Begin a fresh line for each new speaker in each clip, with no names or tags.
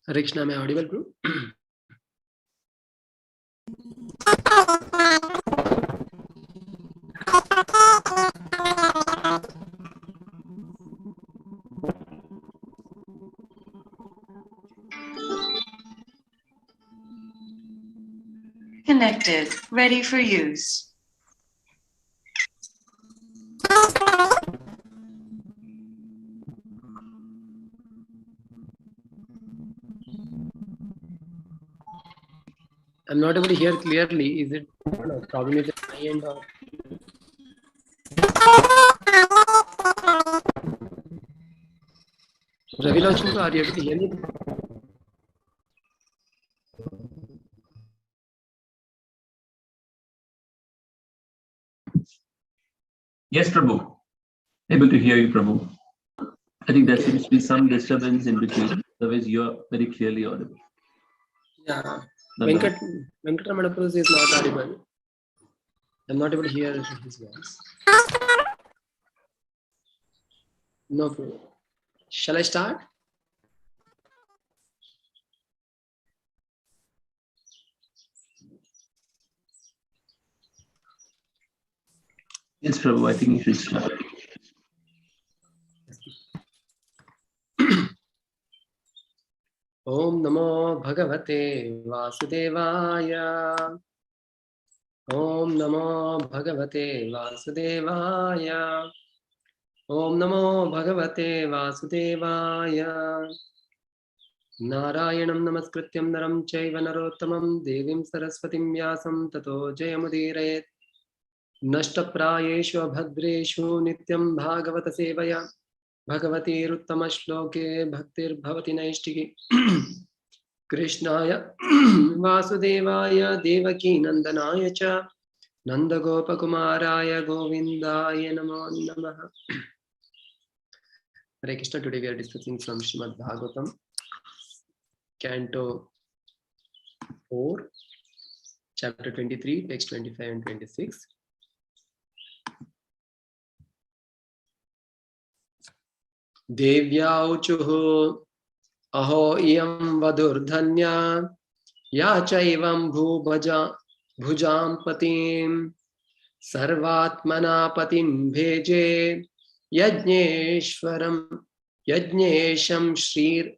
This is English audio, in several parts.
Hare Krishna, am I audible, bro?
Connected, ready for use.
I'm not able to hear clearly. Is it a problem with my end or? Ravi Lochin, are you able to hear me?
Yes, Prabhu. Able to hear you, Prabhu. I think there seems to be some disturbance in between. Otherwise, you're very clearly audible.
Yeah. Venkatramana Prabhu is not audible. I'm not able to hear his voice. No problem. Shall I start?
Yes, Prabhu, I think you should start.
Om Namo Bhagavate Vasudevaya. Om Namo Bhagavate Vasudevaya. Om Namo Bhagavate Vasudevaya. Narayanam Namaskrityam Naram Chaiva Narottamam Devim Saraswatim Vyasam Tato Jayamudirayet. Nashtaprayeshu Abhadreshu Nityam Bhagavata Sevaya. Bhagavati Ruttama Shloke Bhaktir Bhavati Naishtiki. Krishnaya Vasudevaya Devaki Nandanaya Cha Nanda Gopakumaraya Govindaya Namo Namaha. Hare Krishna. Today we are discussing from Srimad Bhagavatam, Canto 4, Chapter 23, text 25 and 26. Devyauchuhu Aho iyam vadurdhanya ya chaivam bhujam patim sarvatmana patim bheje yajnesham shrir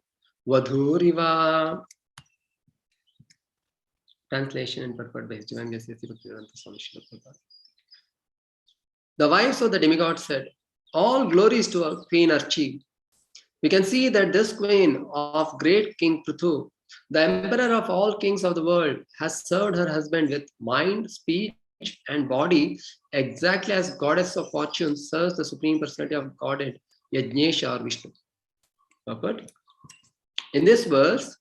vadhuriva. Translation and purport by His Divine Grace Bhaktivedanta Swami Srila Prabhupada. The wives of the demigod said, all glories to our Queen Archi. We can see that this queen of great King Prthu, the emperor of all kings of the world, has served her husband with mind, speech, and body, exactly as goddess of fortune serves the supreme personality of Godhead, Yajnesha or Vishnu. Purport. In this verse,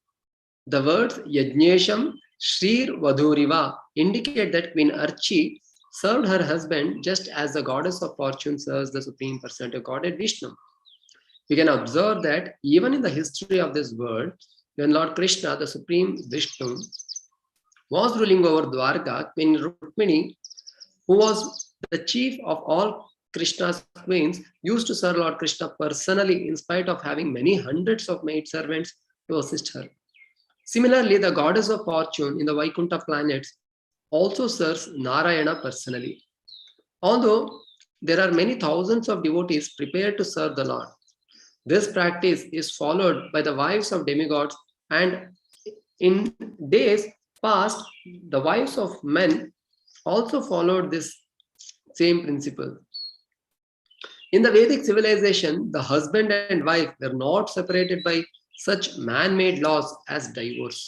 the words Yajnesham Shrir Vadhuriva indicate that Queen Archi served her husband just as the goddess of fortune serves the supreme personality of Godhead, Vishnu. We can observe that even in the history of this world, when Lord Krishna, the supreme Vishnu, was ruling over Dwarka, Queen Rukmini, who was the chief of all Krishna's queens, used to serve Lord Krishna personally in spite of having many hundreds of maidservants to assist her. Similarly, the goddess of fortune in the Vaikuntha planets also serves Narayana personally. Although there are many thousands of devotees prepared to serve the Lord, this practice is followed by the wives of demigods, and in days past, the wives of men also followed this same principle. In the Vedic civilization, the husband and wife were not separated by such man-made laws as divorce.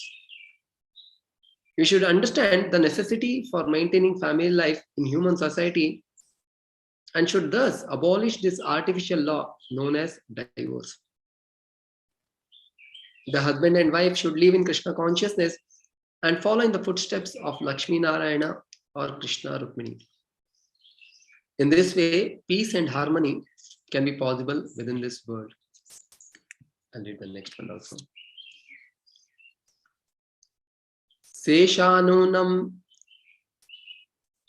We should understand the necessity for maintaining family life in human society and should thus abolish this artificial law known as divorce. The husband and wife should live in Krishna consciousness and follow in the footsteps of Lakshmi Narayana or Krishna Rukmini. In this way, peace and harmony can be possible within this world. I'll read the next one also. Seshanunam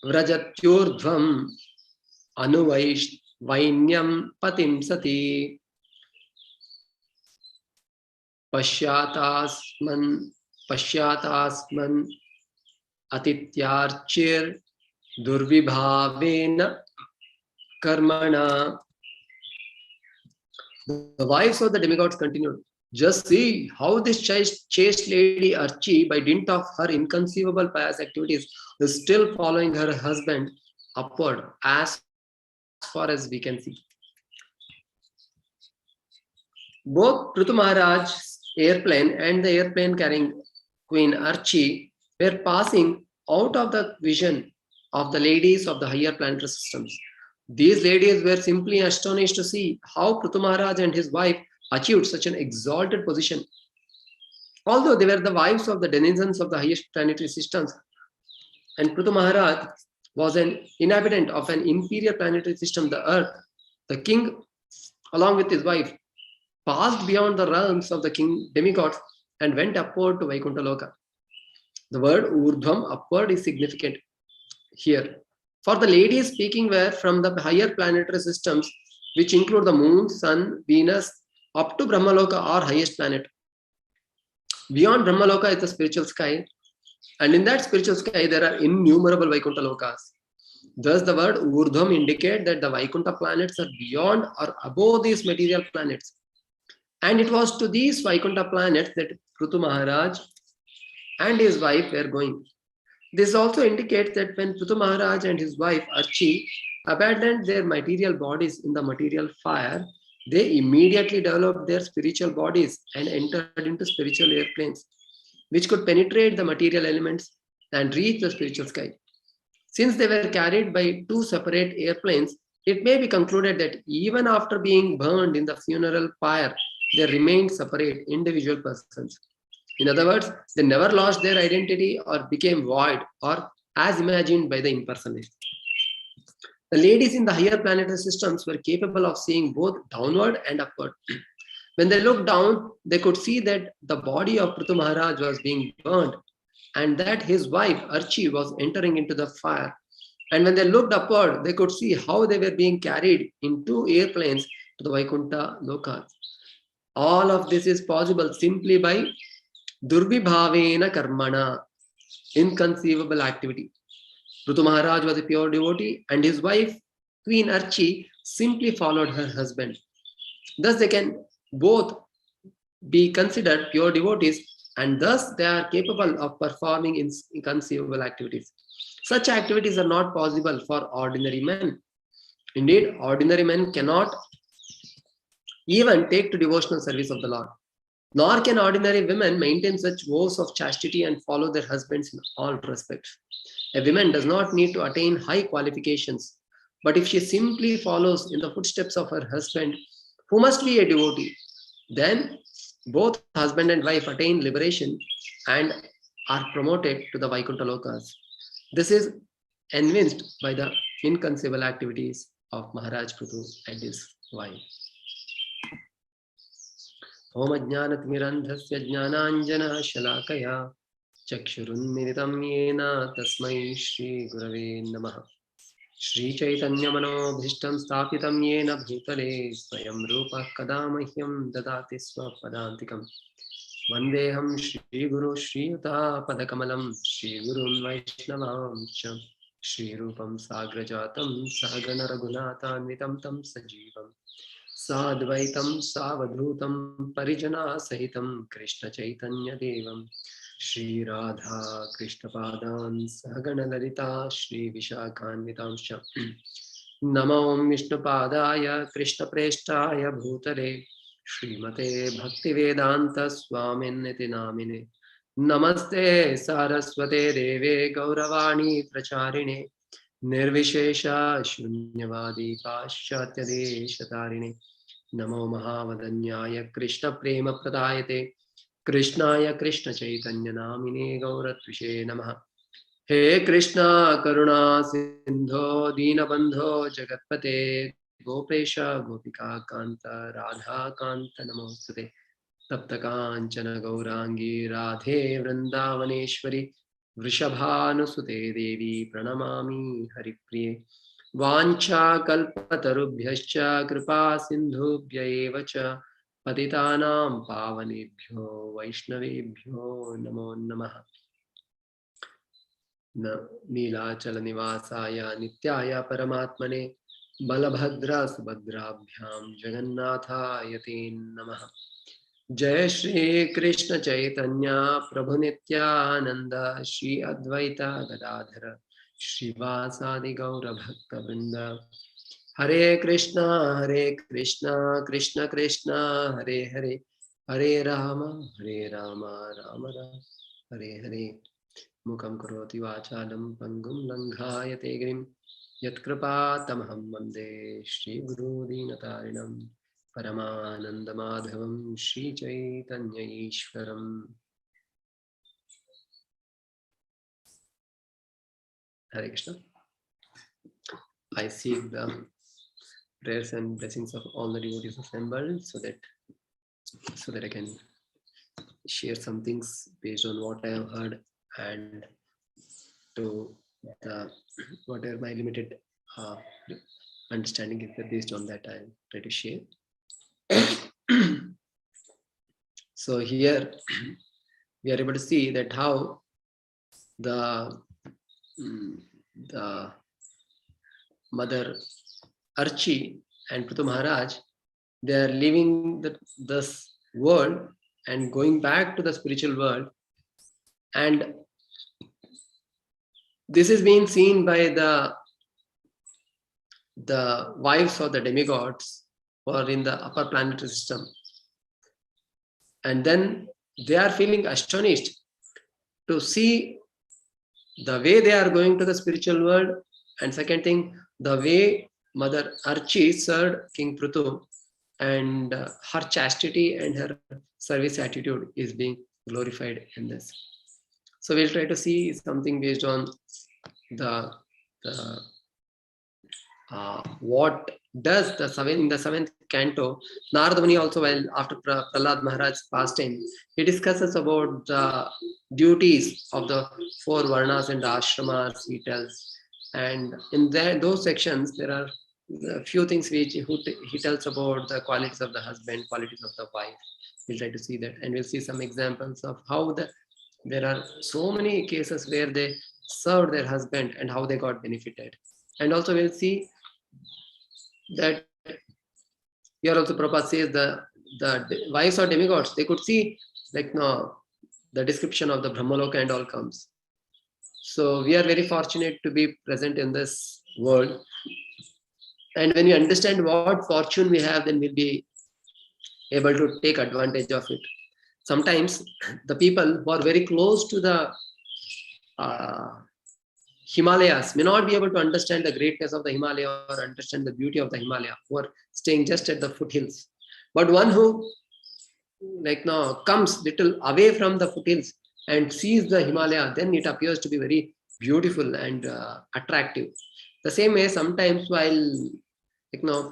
vrajatyurdhvam anuvainyam patim sati Pashyatasman atityarchir durvibhavena karmana. The wives of the demigods continued, just see how this chaste lady Archie, by dint of her inconceivable pious activities, is still following her husband upward as far as we can see. Both Prthu Maharaj's airplane and the airplane carrying Queen Archie were passing out of the vision of the ladies of the higher planetary systems. These ladies were simply astonished to see how Prthu Maharaj and his wife achieved such an exalted position. Although they were the wives of the denizens of the highest planetary systems, and Prthu Maharaj was an inhabitant of an inferior planetary system, the Earth, the king, along with his wife, passed beyond the realms of the king demigods and went upward to Vaikuntha Loka. The word Urdhvam, upward, is significant here. For the ladies speaking were from the higher planetary systems, which include the moon, sun, Venus, up to Brahmaloka or highest planet. Beyond Brahmaloka is the spiritual sky, and in that spiritual sky there are innumerable Vaikuntha Lokas. Thus the word Urdhvam indicates that the Vaikuntha planets are beyond or above these material planets. And it was to these Vaikuntha planets that Prthu Maharaj and his wife were going. This also indicates that when Prthu Maharaj and his wife Archie abandoned their material bodies in the material fire, they immediately developed their spiritual bodies and entered into spiritual airplanes, which could penetrate the material elements and reach the spiritual sky. Since they were carried by two separate airplanes, it may be concluded that even after being burned in the funeral pyre, they remained separate individual persons. In other words, they never lost their identity or became void or as imagined by the impersonalists. The ladies in the higher planetary systems were capable of seeing both downward and upward. When they looked down, they could see that the body of Prthu Maharaj was being burned and that his wife Archie was entering into the fire. And when they looked upward, they could see how they were being carried in two airplanes to the Vaikuntha Lokas. All of this is possible simply by Durvibhavena Karmana, inconceivable activity. Prthu Maharaj was a pure devotee and his wife, Queen Archie, simply followed her husband. Thus they can both be considered pure devotees and thus they are capable of performing inconceivable activities. Such activities are not possible for ordinary men. Indeed, ordinary men cannot even take to devotional service of the Lord. Nor can ordinary women maintain such vows of chastity and follow their husbands in all respects. A woman does not need to attain high qualifications, but if she simply follows in the footsteps of her husband, who must be a devotee, then both husband and wife attain liberation and are promoted to the Vaikuntha Lokas. This is evinced by the inconceivable activities of Maharaj Prthu and his wife. Om Ajnanatimirandhasya Jnananjana Shalakaya Chakshurunmilitam Yena Tasmai Shri Gurave Namaha Shri Chaitanya Manobhishtam Sthapitam Yena Bhutale Swayam Rupa Kadamahyam Dadati Swapadantikam Vandeham Shri Guru Shri Yuta Padakamalam Shri Gurun Vaishnavam Cham Shri Rupam Sagrajatam Sahagana Raghunathanvitam Tam Sajivam Sadvaitam Savadhutam Parijana Sahitam Krishna Chaitanya Devam Shri Radha Krishna Padan Sahagana Lalita Shri Vishakhanvitamsha Namo Vishnu Padaya Krishna Preshtaya Bhutale Srimate Bhaktivedanta Swaminiti Namine Namaste Saraswate Deve Gauravani Pracharine Nirvishesha Shunyavadi Paschatya Deshatarine Namo Mahavadanyaya Krishna Prema Pradayate Krishnaya Krishna Chaitanya Namine Gauratvishe Namaha He Krishna Karuna Sindho Dinabandho Jagatpate Gopesha Gopika Kanta Radha Kanta Namostate Tapta Kanchana Gaurangi Radhe Vrindavaneshwari Vrishabhanusute Devi Pranamami Haripriye Vancha Kalpatarubhyascha Kripa Sindhubhya Evacha Patitanam pavanebhyo Vaishnavebhyo Namo Namaha. Neelachala Nivasaya Nityaya Paramatmane Balabhadra Subhadrabhyam Jagannatha Te Namaha. Jai Shri Krishna Chaitanya Prabhu Nityananda Shri Advaita Gadadhara Srivasadi Gaura Bhakta Vrinda. Hare Krishna Krishna Krishna Hare Hare Hare Rama Rama Rama Hare Hare. Mukam karoti vachalam pangum langhayate grim yatkripa tamaham vande Shri Guru Dinatarinam Paramananda Madhavam Shri Chaitanya Ishwaram. Hare Krishna. I seek the prayers and blessings of all the devotees assembled so that I can share some things based on what I have heard and to the whatever my limited understanding is based on that I try to share. So here we are able to see that how the mother Archi and Prthu Maharaj, they are leaving this world and going back to the spiritual world, and this is being seen by the wives of the demigods who are in the upper planetary system, and then they are feeling astonished to see the way they are going to the spiritual world, and second thing, the way Mother Archi served King Prthu, and her chastity and her service attitude is being glorified in this. So we'll try to see something based on the what does in the seventh canto. Narada Muni also, while after Prahlad Maharaj passed in, he discusses about the duties of the four varnas and the ashramas, he tells. And in those sections, there are a few things which he tells about the qualities of the husband, qualities of the wife. We'll try to see that, and we'll see some examples of how there are so many cases where they served their husband and how they got benefited. And also we'll see that here also Prabhupada says the wives or demigods, they could see the description of the Brahmaloka and all comes. So we are very fortunate to be present in this world. And when we understand what fortune we have, then we'll be able to take advantage of it. Sometimes the people who are very close to the Himalayas may not be able to understand the greatness of the Himalaya or understand the beauty of the Himalaya, who are staying just at the foothills. But one who comes little away from the foothills and sees the Himalaya, then it appears to be very beautiful and attractive. The same way, sometimes while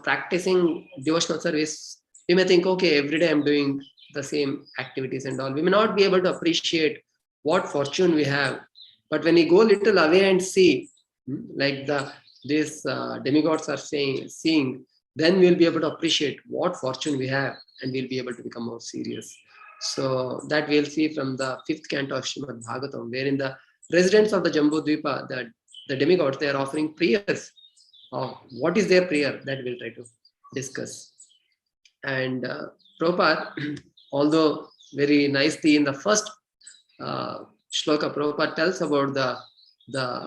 practicing devotional service, we may think, okay, every day I'm doing the same activities and all. We may not be able to appreciate what fortune we have. But when we go a little away and see, like these demigods are seeing, then we'll be able to appreciate what fortune we have, and we'll be able to become more serious. So that we'll see from the 5th canto of Srimad Bhagavatam, wherein the residents of the Jambu Dvipa, the demigods, they are offering prayers. What is their prayer? That we'll try to discuss. And Prabhupada, although very nicely in the first shloka, Prabhupada tells about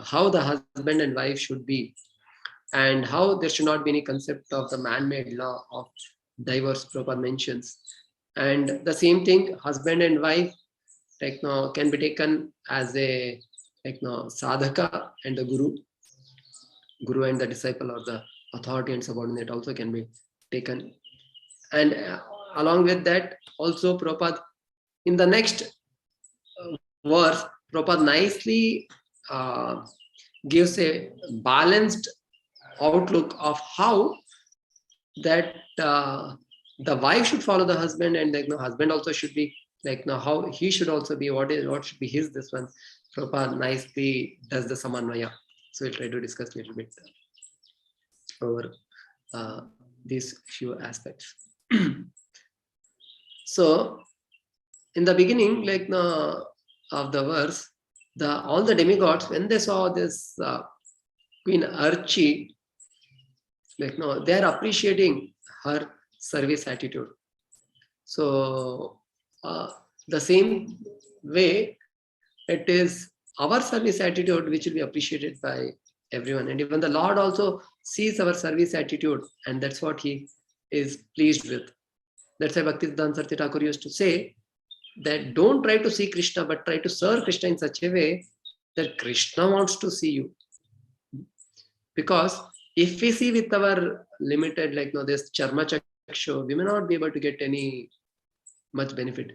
how the husband and wife should be, and how there should not be any concept of the man-made law of divorce. Prabhupada mentions, and the same thing, husband and wife can be taken as a sadhaka and the guru and the disciple, or the authority and subordinate also can be taken. And along with that, also Prabhupada in the next verse, Prabhupada nicely gives a balanced outlook of how that the wife should follow the husband, and husband also should be how he should also be, what should be his this one. Prabhupada nicely does the samanvaya. So we'll try to discuss a little bit over these few aspects. So in the beginning, like of the verse, all the demigods, when they saw this Queen Archie, like they are appreciating her service attitude. So the same way, it is our service attitude which will be appreciated by everyone, and even the Lord also sees our service attitude, and that's what He is pleased with. That's why Bhaktisiddhanta Saraswati Thakur used to say that don't try to see Krishna, but try to serve Krishna in such a way that Krishna wants to see you. Because if we see with our limited, like this charma chakshu, we may not be able to get any much benefit.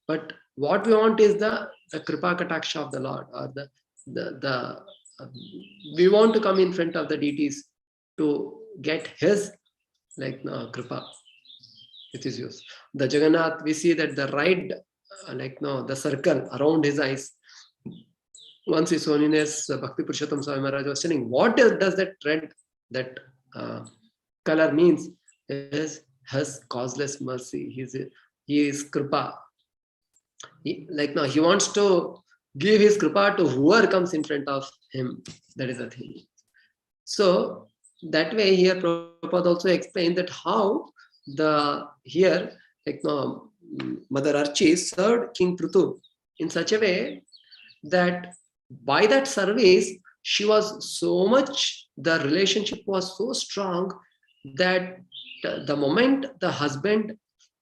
But what we want is the kripa kataksha of the Lord, or we want to come in front of the deities to get His kripa. It is used. The Jagannath, we see that the right, the circle around his eyes. Once His Holiness Bhakti Purushottam Swami Maharaj was telling, what does that red, that color means? Is His causeless mercy. He is kripa. He wants to give His kripa to whoever comes in front of Him. That is the thing. So that way here Prabhupada also explained that how Mother Archie served King Prthu in such a way that by that service, she was so much, the relationship was so strong that the moment the husband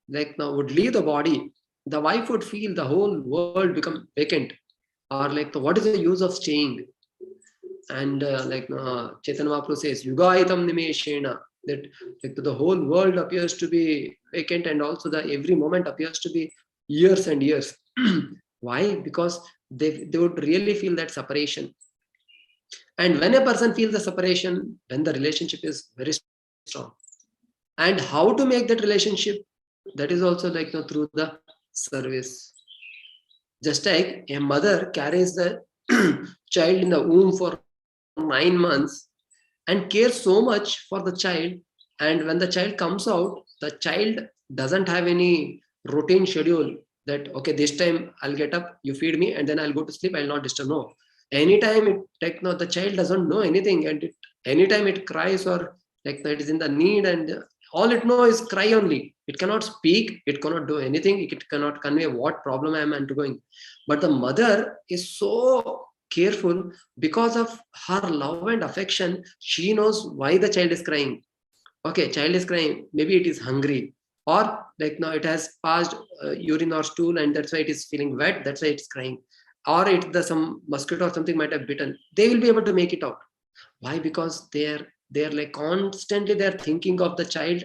would leave the body, the wife would feel the whole world become vacant, or what is the use of staying? And Chaitanya Mahaprabhu says, Yugaitam Nimeshena, that the whole world appears to be vacant, and also the every moment appears to be years and years. Why? Because they would really feel that separation. And when a person feels the separation, then the relationship is very strong. And how to make that relationship? That is also through the service. Just like a mother carries the child in the womb for 9 months and cares so much for the child, and when the child comes out, the child doesn't have any routine schedule that, okay, this time I'll get up, you feed me, and then I'll go to sleep, I'll not disturb. No. Anytime the child doesn't know anything, and anytime it cries, or it is in the need, and all it knows is cry only. It cannot speak, it cannot do anything, it cannot convey what problem I am undergoing. But the mother is so careful because of her love and affection. She knows why the child is crying. Okay, child is crying, maybe it is hungry, or it has passed urine or stool, and that's why it is feeling wet, that's why it's crying, or some mosquito or something might have bitten. They will be able to make it out. Why? Because they're constantly they're thinking of the child,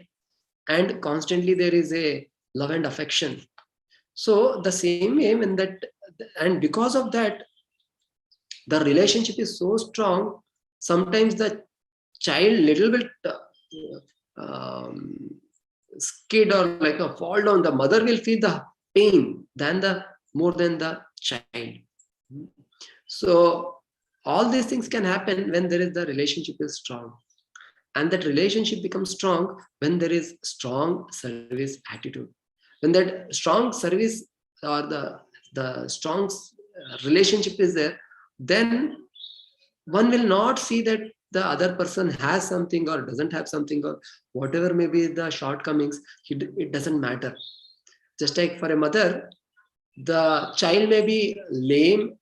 and constantly there is a love and affection. So the same way, and because of that, the relationship is so strong. Sometimes the child little bit skid or fall down, the mother will feel the pain more than the child. So all these things can happen when the relationship is strong, and that relationship becomes strong when there is strong service attitude. When that strong service or the strong relationship is there, then one will not see that the other person has something or doesn't have something, or whatever may be the shortcomings, it doesn't matter. Just like for a mother, the child may be lame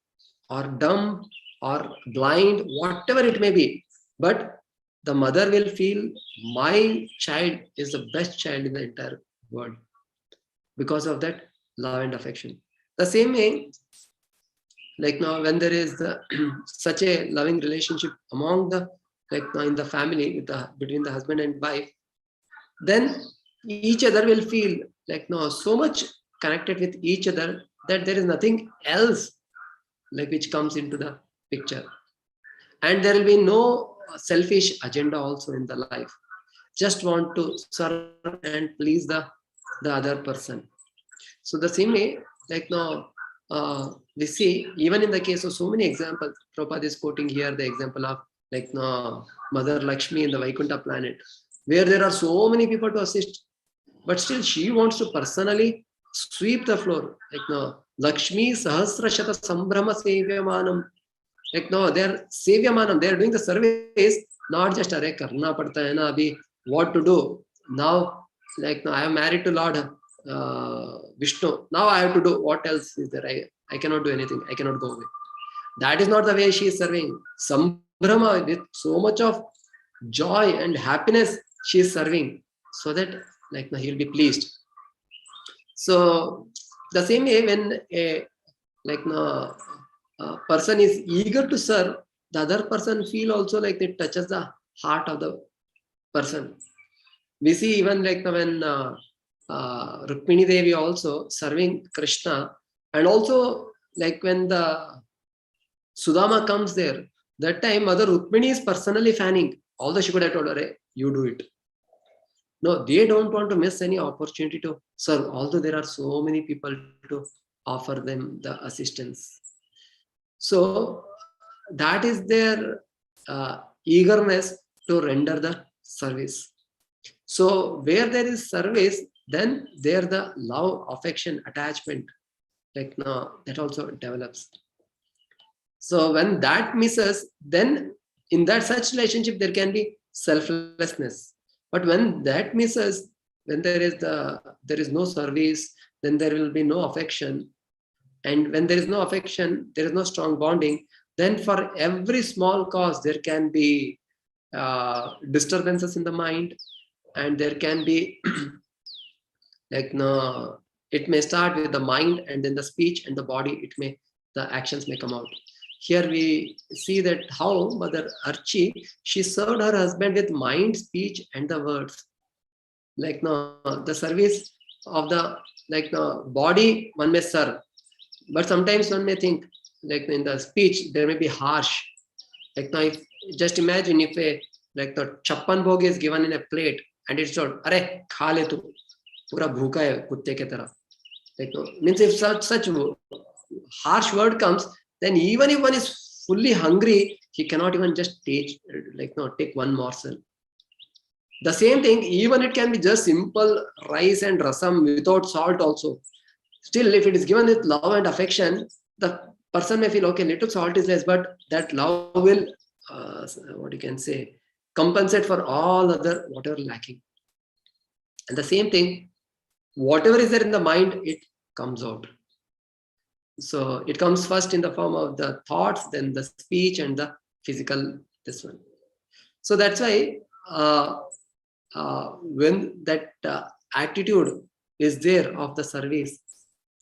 or dumb or blind, whatever it may be, but the mother will feel my child is the best child in the entire world because of that love and affection. The same way, now when there is such a loving relationship among the in the family between the husband and wife, then each other will feel so much connected with each other that there is nothing else which comes into the picture, and there will be no selfish agenda also in the life. Just want to serve and please the other person. So the same way, we see even in the case of so many examples. Prabhupada is quoting here the example of Mother Lakshmi in the Vaikuntha planet, where there are so many people to assist, but still she wants to personally sweep the floor. Like no, Lakshmi Sahasrashata Sambrahma Sevyamanam. Like no, they're Sevyamanam, they're doing the service, not just Are Karna Padta hai na abhi, what to do. Now, like no, I am married to Lord Vishnu. Now I have to do what else is there? I cannot do anything. I cannot go away. That is not the way she is serving. Sambrahma with so much of joy and happiness she is serving, so that like no, he will be pleased. So the same way when a like no, a person is eager to serve, the other person feel also like it touches the heart of the person. We see even like when Rukmini Devi also serving Krishna, and also like when the Sudama comes there, that time Mother Rukmini is personally fanning. Although she could have told her, hey, you do it. No, they don't want to miss any opportunity to serve, although there are so many people to offer them the assistance. So that is their eagerness to render the service. So where there is service, then there the love, affection, attachment, like no, that also develops. So when that misses, then in that such relationship there can be selflessness. But when that misses, when there is no service, then there will be no affection. And when there is no affection, there is no strong bonding. Then for every small cause, there can be disturbances in the mind, and there can be like no. It may start with the mind, and then the speech and the body. The actions may come out. Here we see that how Mother Archi, she served her husband with mind, speech, and the words. Like no, the service of the like no body one may serve, but sometimes one may think like in the speech there may be harsh. Like now, if, just imagine if a like the chappan bhog is given in a plate and it's told, "Arey, kha le tu, pura bhuka hai kutte ke tarah." Like no, means if such harsh word comes, then even if one is fully hungry, he cannot even just take one morsel. The same thing, even it can be just simple rice and rasam without salt also. Still, if it is given with love and affection, the person may feel, okay, little salt is less, but that love will, what you can say, compensate for all other whatever lacking. And the same thing, whatever is there in the mind, it comes out. So it comes first in the form of the thoughts, then the speech and the physical, this one. So that's why when that attitude is there of the service,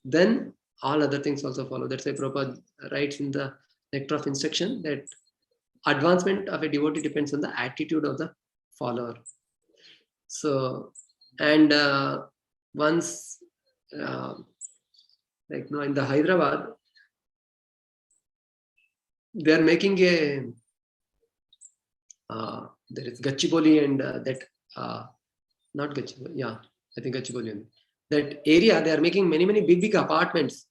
then all other things also follow. That's why Prabhupada writes in the Nectar of Instruction that advancement of a devotee depends on the attitude of the follower. So, and once like now in the Hyderabad, they are making a there is Gachibowli and that not Gachibowli, yeah, I think Gachibowli. That area they are making many big apartments,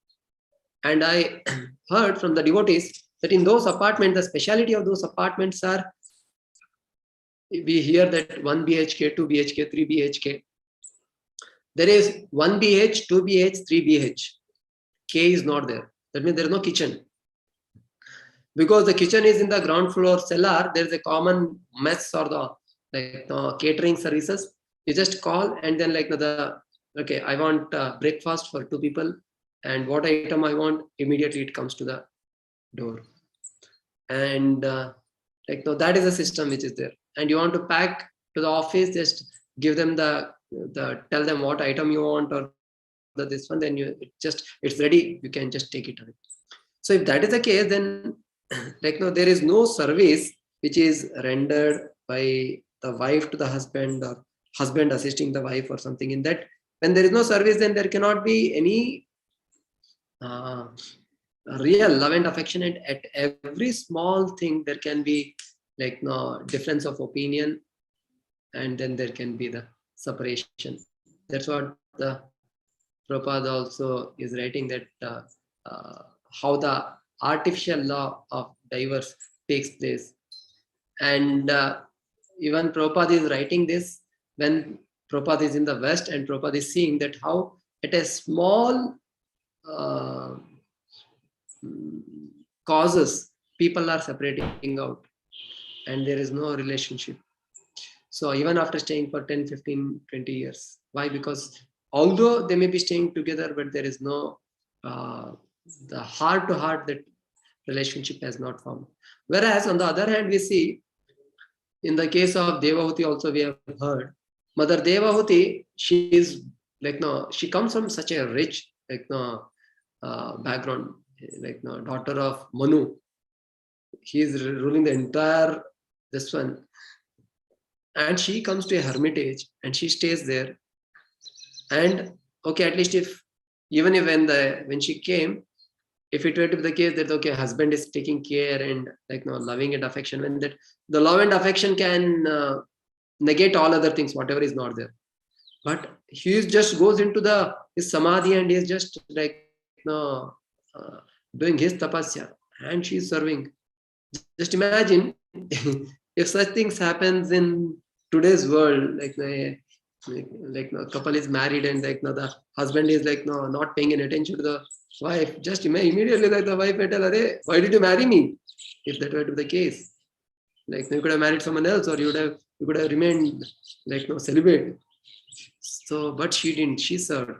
and I heard from the devotees that in those apartments, the speciality of those apartments are, we hear that 1 BHK, 2 BHK, 3 BHK. There is 1 BH, 2 BH, 3 BH. K is not there. That means there is no kitchen. Because the kitchen is in the ground floor cellar, there is a common mess or the catering services. You just call and then okay, I want breakfast for 2 people, and what item I want, immediately it comes to the door. And that is the system which is there. And you want to pack to the office, just give them tell them what item you want or this one, then it's ready. You can just take it away. So if that is the case, then there is no service which is rendered by the wife to the husband or husband assisting the wife or something. In that, when there is no service, then there cannot be any real love and affection. And at every small thing, there can be difference of opinion, and then there can be the separation. That's what the Prabhupada also is writing, that how the artificial law of divorce takes place. And even Prabhupada is writing this when Prabhupada is in the West, and Prabhupada is seeing that how at a small causes, people are separating out and there is no relationship. So even after staying for 10, 15, 20 years. Why? Because although they may be staying together, but there is no, the heart to heart, that relationship has not formed. Whereas on the other hand, we see in the case of Devahuti also we have heard, Mother Devahuti, she is like, no, she comes from such a rich, like, no, background, like, no, daughter of Manu. He is ruling the entire, this one. And she comes to a hermitage and she stays there. And okay, at least if, even if when she came, if it were to be the case that okay, husband is taking care and like, no, loving and affection, when that the love and affection can negate all other things, whatever is not there. But he just goes into his samadhi and he is just like, no, doing his tapasya and she is serving. Just imagine if such things happens in today's world, like a couple is married and like, no, the husband is like, no, not paying any attention to the wife. Just immediately like the wife will tell her, why did you marry me? If that were to be the case, like you could have married someone else, or you could have remained like, no, celibate. So, but she didn't. She served,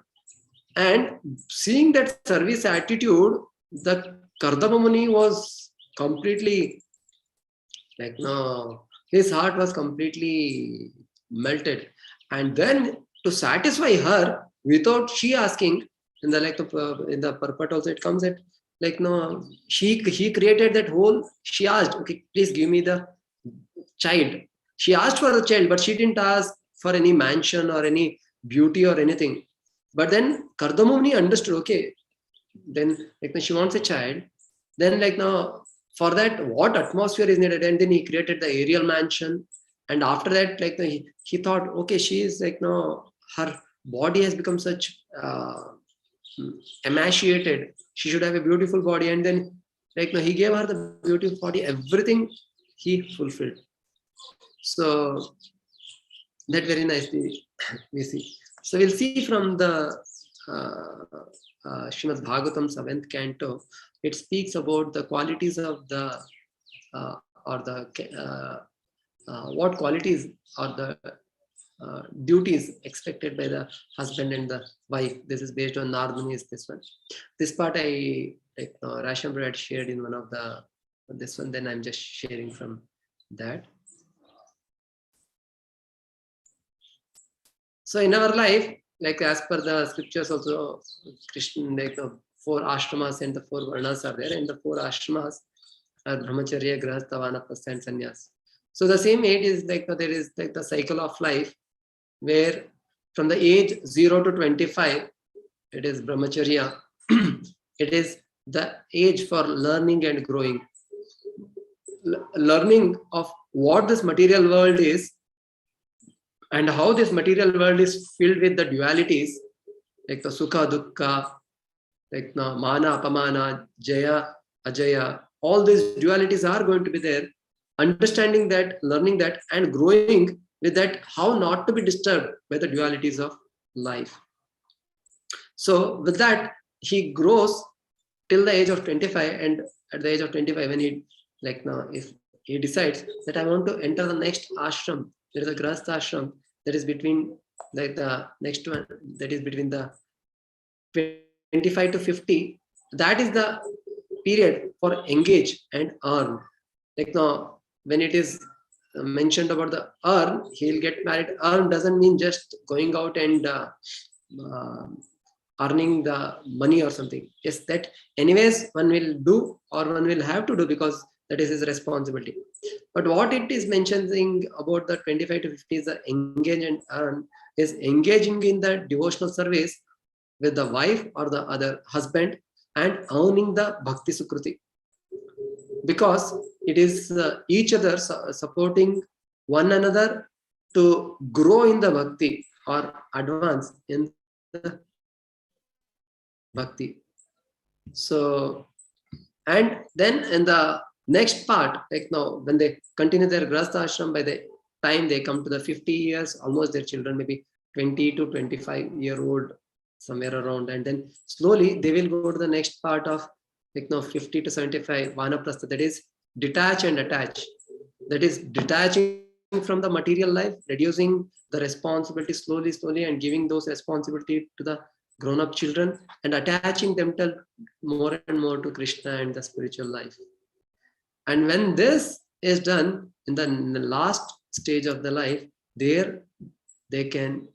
and seeing that service attitude, the Kardama Muni was completely like, no, his heart was completely melted. And then to satisfy her, without she asking, in the like in the purport also it comes that like, no, he created that whole. She asked, okay, please give me the child. She asked for the child, but she didn't ask for any mansion or any beauty or anything. But then Kardama Muni understood, okay, then like she wants a child. Then like now, for that, what atmosphere is needed? And then he created the aerial mansion. And after that, like he thought, okay, she is like, no, her body has become such emaciated. She should have a beautiful body. And then like, no, he gave her the beautiful body, everything he fulfilled. So that very nicely we see. So we'll see from the Srimad Bhagavatam 7th canto, it speaks about the qualities of the what qualities or the duties expected by the husband and the wife. This is based on Nardmuni, is this one. This part I like Rasham had shared in one of the this one. Then I'm just sharing from that. So in our life, like as per the scriptures also, Krishna, like the 4 ashramas and the 4 varnas are there, and the 4 ashramas are brahmacharya, grahastha, vanaprastha, and sannyas. So the same age is like there is like the cycle of life, where from the age 0 to 25, it is brahmacharya. It is the age for learning and growing. Learning of what this material world is, and how this material world is filled with the dualities, like the sukha, dukkha, like the mana, apamana, jaya, ajaya, all these dualities are going to be there. Understanding that, learning that, and growing with that, how not to be disturbed by the dualities of life. So with that, he grows till the age of 25, and at the age of 25, when he like now, if he decides that I want to enter the next ashram, there is a grahastha ashram that is between like the next one, that is between the 25 to 50. That is the period for engage and earn. Like now, when it is mentioned about the earn, he'll get married. Earn doesn't mean just going out and earning the money or something. Yes, that anyways one will do or one will have to do, because that is his responsibility. But what it is mentioning about the 25 to 50 is the engage and earn, is engaging in the devotional service with the wife or the other husband and earning the bhakti sukruti, because it is each other supporting one another to grow in the bhakti or advance in the bhakti. So, and then in the next part, like now, when they continue their grahastha ashram, by the time they come to the 50 years, almost their children may be 20 to 25-year-old somewhere around, and then slowly they will go to the next part of 50 to 75 vanaprastha, that is detach and attach. That is detaching from the material life, reducing the responsibility slowly, and giving those responsibility to the grown-up children, and attaching themselves more and more to Krishna and the spiritual life. And when this is done in the last stage of the life, there they can,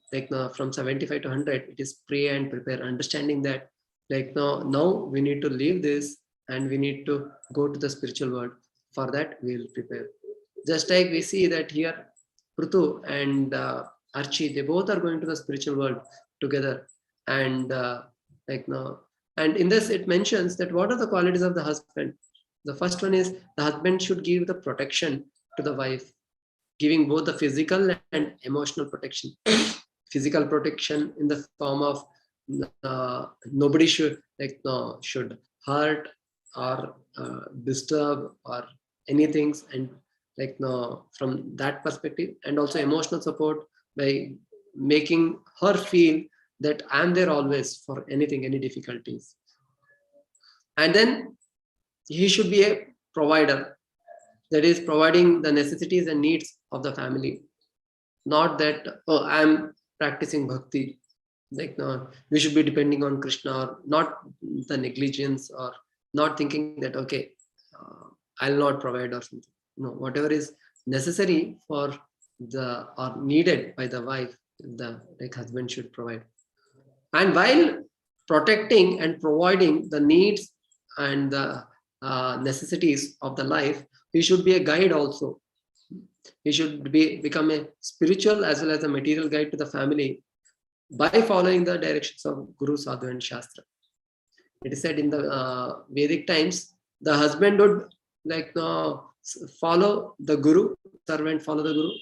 from 75 to 100, it is pray and prepare, understanding that now we need to leave this and we need to go to the spiritual world. For that we will prepare. Just like we see that here, Prthu and Archie, they both are going to the spiritual world together. And and in this it mentions that what are the qualities of the husband. The first one is the husband should give the protection to the wife, giving both the physical and emotional protection. Physical protection in the form of nobody should should hurt or disturb or anything, and from that perspective, and also emotional support by making her feel that I'm there always for anything, any difficulties. And then he should be a provider, that is providing the necessities and needs of the family. Not that, oh, I'm practicing bhakti, no, we should be depending on Krishna, or not the negligence, or not thinking that, okay, I'll not provide or something. No, whatever is necessary for the, or needed by the wife, the husband should provide. And while protecting and providing the needs and the necessities of the life, he should be a guide also. He should become a spiritual as well as a material guide to the family by following the directions of Guru, Sadhu and Shastra. It is said in the Vedic times, the husband would follow the Guru, serve and follow the Guru.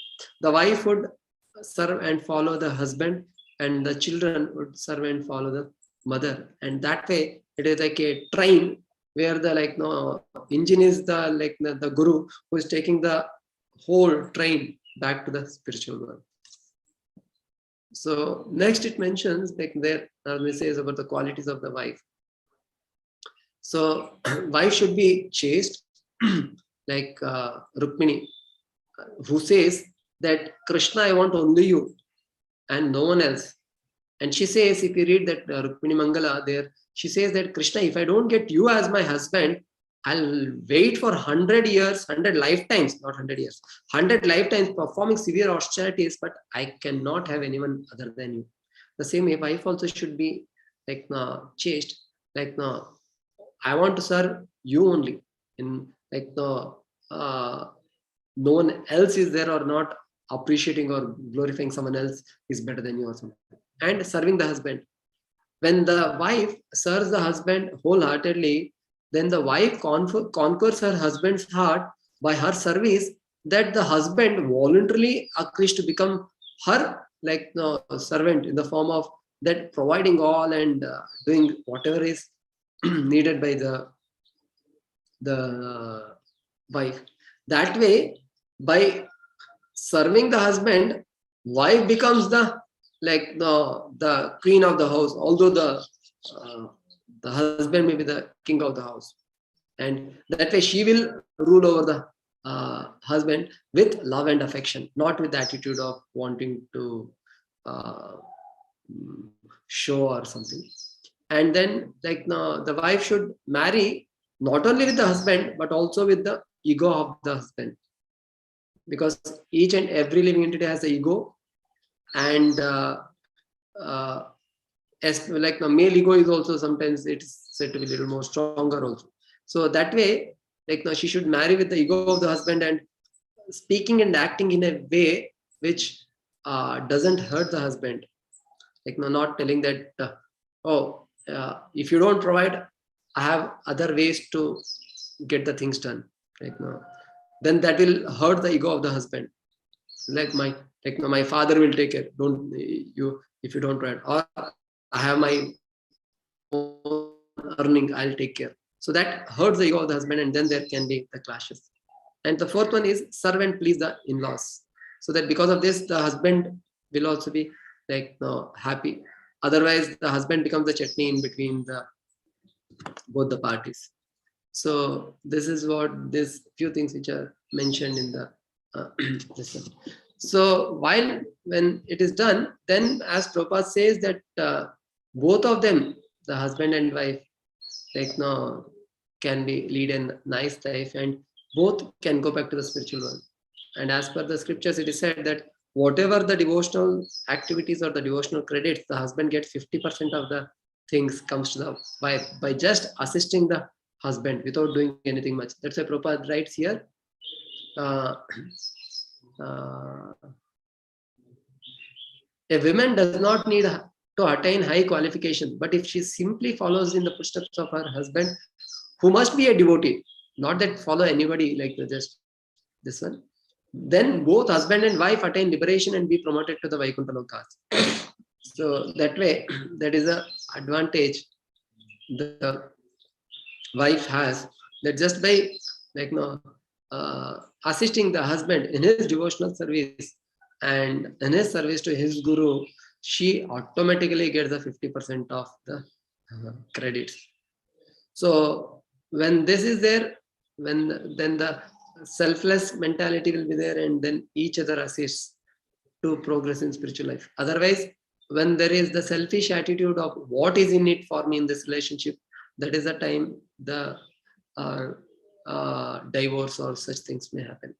The wife would serve and follow the husband, and the children would serve and follow the mother. And that way, it is like a train where the engine is the Guru, who is taking the whole train back to the spiritual world. So next it mentions there says about the qualities of the wife. So wife should be chaste, like Rukmini, who says that Krishna, I want only you and no one else. And she says, if you read that Rukmini Mangala there, she says that Krishna, if I don't get you as my husband, I'll wait for 100 years, 100 lifetimes, not 100 years, 100 lifetimes performing severe austerities, but I cannot have anyone other than you. The same way, wife also should be chaste, I want to serve you only. In no one else is there, or not appreciating or glorifying someone else is better than you or something. And serving the husband. When the wife serves the husband wholeheartedly, then the wife conquers her husband's heart by her service, that the husband voluntarily agrees to become her servant, in the form of that providing all and doing whatever is needed by the wife. That way, by serving the husband, wife becomes the queen of the house, although the husband may be the king of the house. And that way she will rule over the husband with love and affection, not with the attitude of wanting to show or something. And then the wife should marry not only with the husband, but also with the ego of the husband, because each and every living entity has the ego. And as the male ego is also sometimes, it is said to be a little more stronger also. So that way, she should marry with the ego of the husband, and speaking and acting in a way which doesn't hurt the husband. Not telling that, if you don't provide, I have other ways to get the things done. Then that will hurt the ego of the husband. My father will take care. Don't you, if you don't provide, or I have my own earning, I'll take care. So that hurts the ego of the husband, and then there can be the clashes. And the fourth one is serve and please the in-laws. So that because of this, the husband will also be happy. Otherwise, the husband becomes the chutney in between both the parties. So this is what this few things which are mentioned in the this one. So when it is done, then as Prabhupada says that both of them, the husband and wife, like now can be lead a nice life, and both can go back to the spiritual world. And as per the scriptures, it is said that whatever the devotional activities or the devotional credits, the husband gets 50% of the things comes to the wife by just assisting the husband without doing anything much. That's why Prabhupada writes here. A woman does not need to attain high qualification, but if she simply follows in the footsteps of her husband, who must be a devotee, not that follow anybody like just this one, then both husband and wife attain liberation and be promoted to the Vaikuntha Lokas. So that way, that is the advantage the wife has, that just by like assisting the husband in his devotional service and in his service to his guru, she automatically gets the 50% of the credits. So when this is there, then the selfless mentality will be there, and then each other assists to progress in spiritual life. Otherwise, when there is the selfish attitude of what is in it for me in this relationship, that is the time the divorce or such things may happen.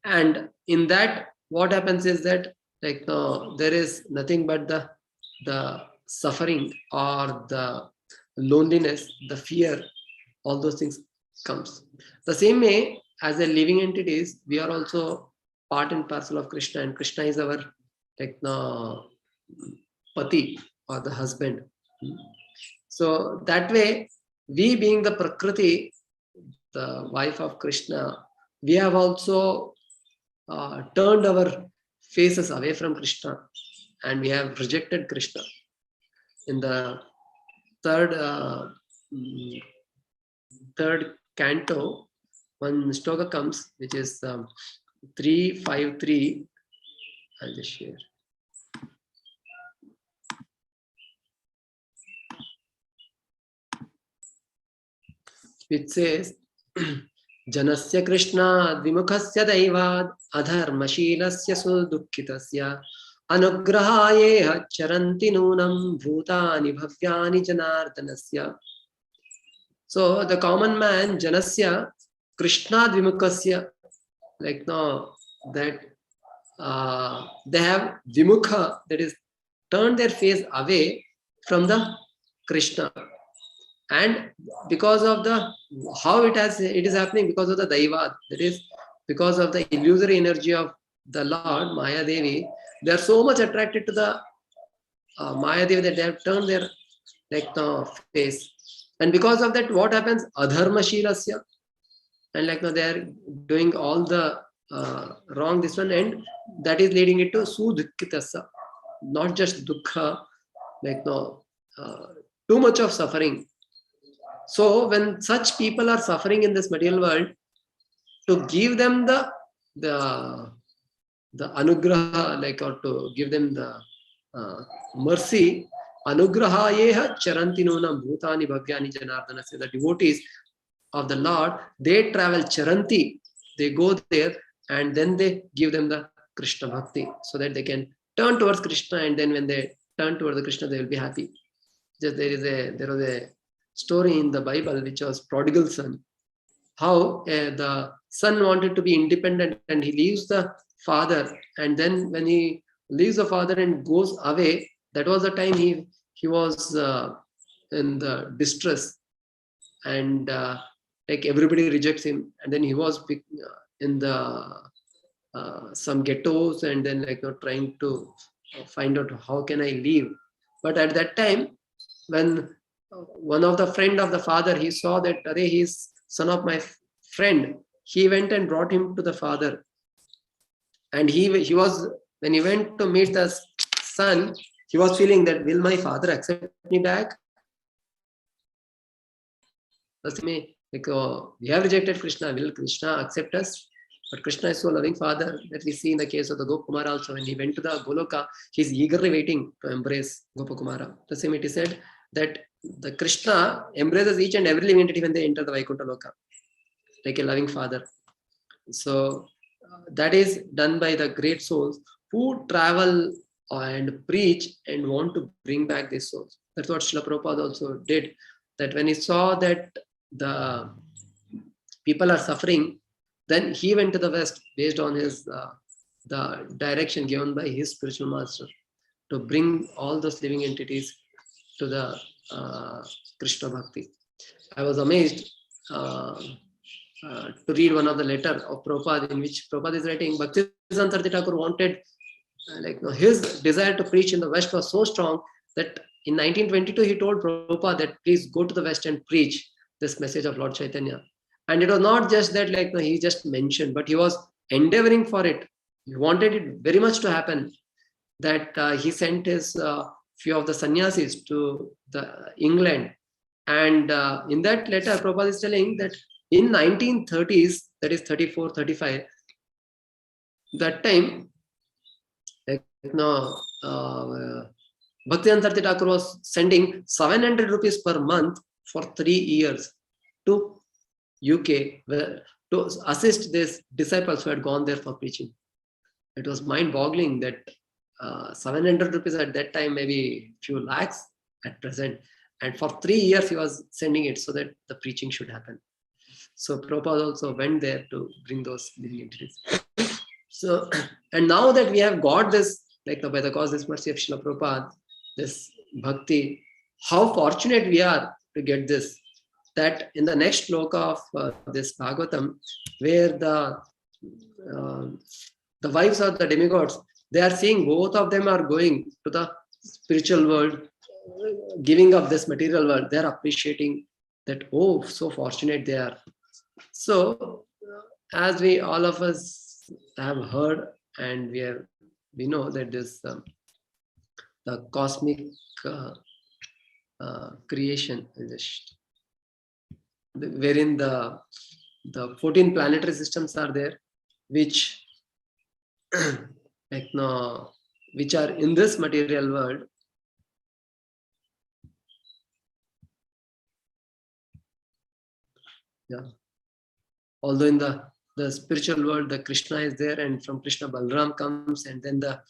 And in that, what happens is that like there is nothing but the suffering or the loneliness, the fear, all those things comes. The same way, as a living entities, we are also part and parcel of Krishna, and Krishna is our like pati or the husband. So that way, we being the Prakriti, the wife of Krishna, we have also turned our faces away from Krishna, and we have rejected Krishna. In the third canto, one shloka comes, which is 353. I'll just share. It says, Janasya Krishna Vimukhasya Daivad Adharmashilasya Sudukhitasya Anugrahayeha Charanti Nunam Bhutani Bhavyani Janardanasya. So the common man, Janasya Krishna Vimukhasya, like now that they have Vimukha, that is turned their face away from the Krishna. And because of the how it is happening, because of the Daivad, that is because of the illusory energy of the Lord Maya Devi, they are so much attracted to the Maya Devi that they have turned their like face. And because of that, what happens? Adharma Shilasya, and like now they are doing all the wrong this one, and that is leading it to Sudukhitasya, not just Dukha, like no too much of suffering. So when such people are suffering in this material world, to give them the anugraha, like, or to give them the mercy, anugrahayeha charanti nunam bhutani bhavyani janardanasya, the devotees of the Lord, they travel charanti, they go there, and then they give them the Krishna bhakti, so that they can turn towards Krishna, and then when they turn towards the Krishna, they will be happy. Just there was a story in the Bible which was prodigal son. How the son wanted to be independent and he leaves the father, and then when he leaves the father and goes away, that was the time he was in the distress, and like everybody rejects him, and then he was in the some ghettos, and then like trying to find out how can I leave. But at that time, when one of the friend of the father, he saw that he is son of my friend, he went and brought him to the father, and he was, when he went to meet the son, he was feeling that will my father accept me back? Like, we have rejected Krishna, will Krishna accept us? But Krishna is so loving Father that we see in the case of the Gopakumara also, when he went to the Goloka, he's eagerly waiting to embrace Gopakumara. The same it is said that the Krishna embraces each and every living entity when they enter the Vaikuntha Loka, like a loving Father. So that is done by the great souls who travel and preach and want to bring back these souls. That's what Srila Prabhupada also did. That when he saw that the people are suffering, then he went to the West based on his the direction given by his spiritual master to bring all those living entities to the Krishna Bhakti. I was amazed to read one of the letter of Prabhupada in which Prabhupada is writing, Bhaktisiddhanta Thakur wanted, his desire to preach in the West was so strong that in 1922 he told Prabhupada that please go to the West and preach this message of Lord Chaitanya. And it was not just that he just mentioned, but he was endeavoring for it. He wanted it very much to happen. That he sent his few of the sannyasis to the England. And in that letter, Prabhupada is telling that in 1930s, that is 34, 35, that time, Bhaktivedanta Thakur was sending 700 rupees per month for 3 years to UK to assist these disciples who had gone there for preaching. It was mind-boggling that 700 rupees at that time, maybe few lakhs at present. And for 3 years, he was sending it so that the preaching should happen. So Prabhupada also went there to bring those living entities. So, and now that we have got this, by the cause, this mercy of Srila Prabhupada, this bhakti, how fortunate we are to get this. That in the next shloka of this Bhagavatam, where the wives of the demigods, they are seeing both of them are going to the spiritual world, giving up this material world. They are appreciating that, oh, so fortunate they are. So, as we all of us have heard, and we know that this the cosmic creation, wherein the 14 planetary systems are there, which which are in this material world. Yeah. Although in the spiritual world, the Krishna is there, and from Krishna Balram comes, and then the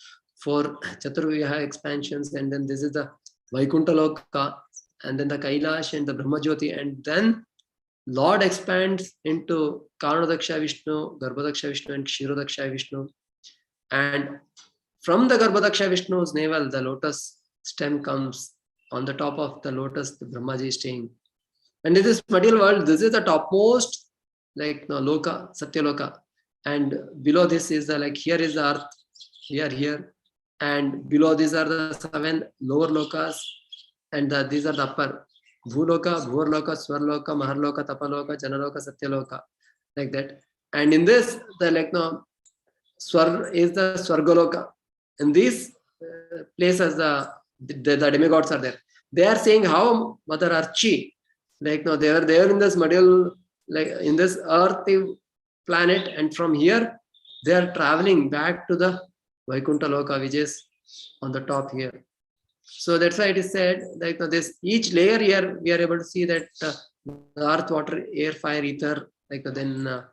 4 Chaturviha expansions, and then this is the Vaikuntha Loka, and then the Kailash and the Brahmajyoti, and then Lord expands into Karnadaksha Vishnu, Garbhadaksha Vishnu, and Kshirodaksha Vishnu. And from the Garbhadaksha Vishnu's navel, the lotus stem comes. On the top of the lotus, the Brahmaji is staying. And in this material world, this is the topmost, Loka, Satya Loka. And below this is here is the earth, we are here. And below these are the 7 lower lokas, and these are the upper. Bhuloka, Bhurloka, Swarloka, Maharloka, Tapaloka, Janaloka, Satyaloka, like that. And in this, the Swar is the Swargaloka. In these places, the demigods are there. They are saying how Mother Archi, they were there in this material, in this earthy planet, and from here they are traveling back to the Vaikuntha Loka, which is on the top here. So that's why it is said, this each layer here, we are able to see that the earth, water, air, fire, ether, then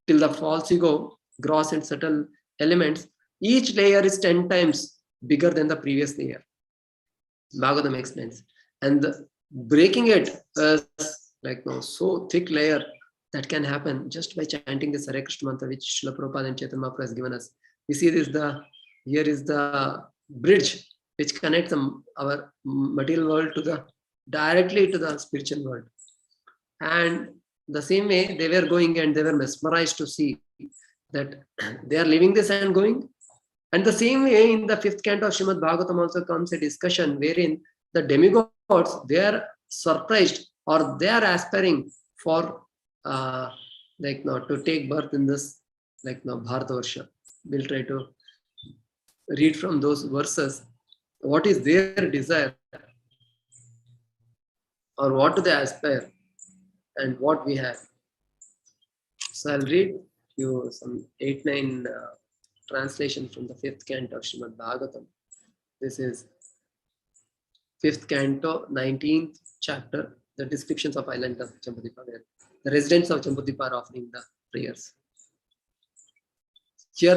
till the false ego, gross and subtle elements, each layer is 10 times bigger than the previous layer. Bhagavatam explains. And breaking it is so thick layer that can happen just by chanting this Hare Krishna mantra, which Srila Prabhupada and Chaitanya Mahaprabhu has given us. We see this, here is the bridge which connects our material world to directly to the spiritual world. And the same way they were going, and they were mesmerized to see that they are leaving this and going. And the same way in the 5th canto of Srimad Bhagavatam also comes a discussion wherein the demigods, they are surprised, or they are aspiring for to take birth in this Bharatavarsha. We'll try to read from those verses what is their desire, or what do they aspire, and what we have. So I'll read you some 8-9 translation from the 5th canto of Srimad Bhagavatam. This is 5th canto, 19th chapter, the descriptions of island of Jambudvipa, where the residents of Jambudvipa are offering the prayers. Here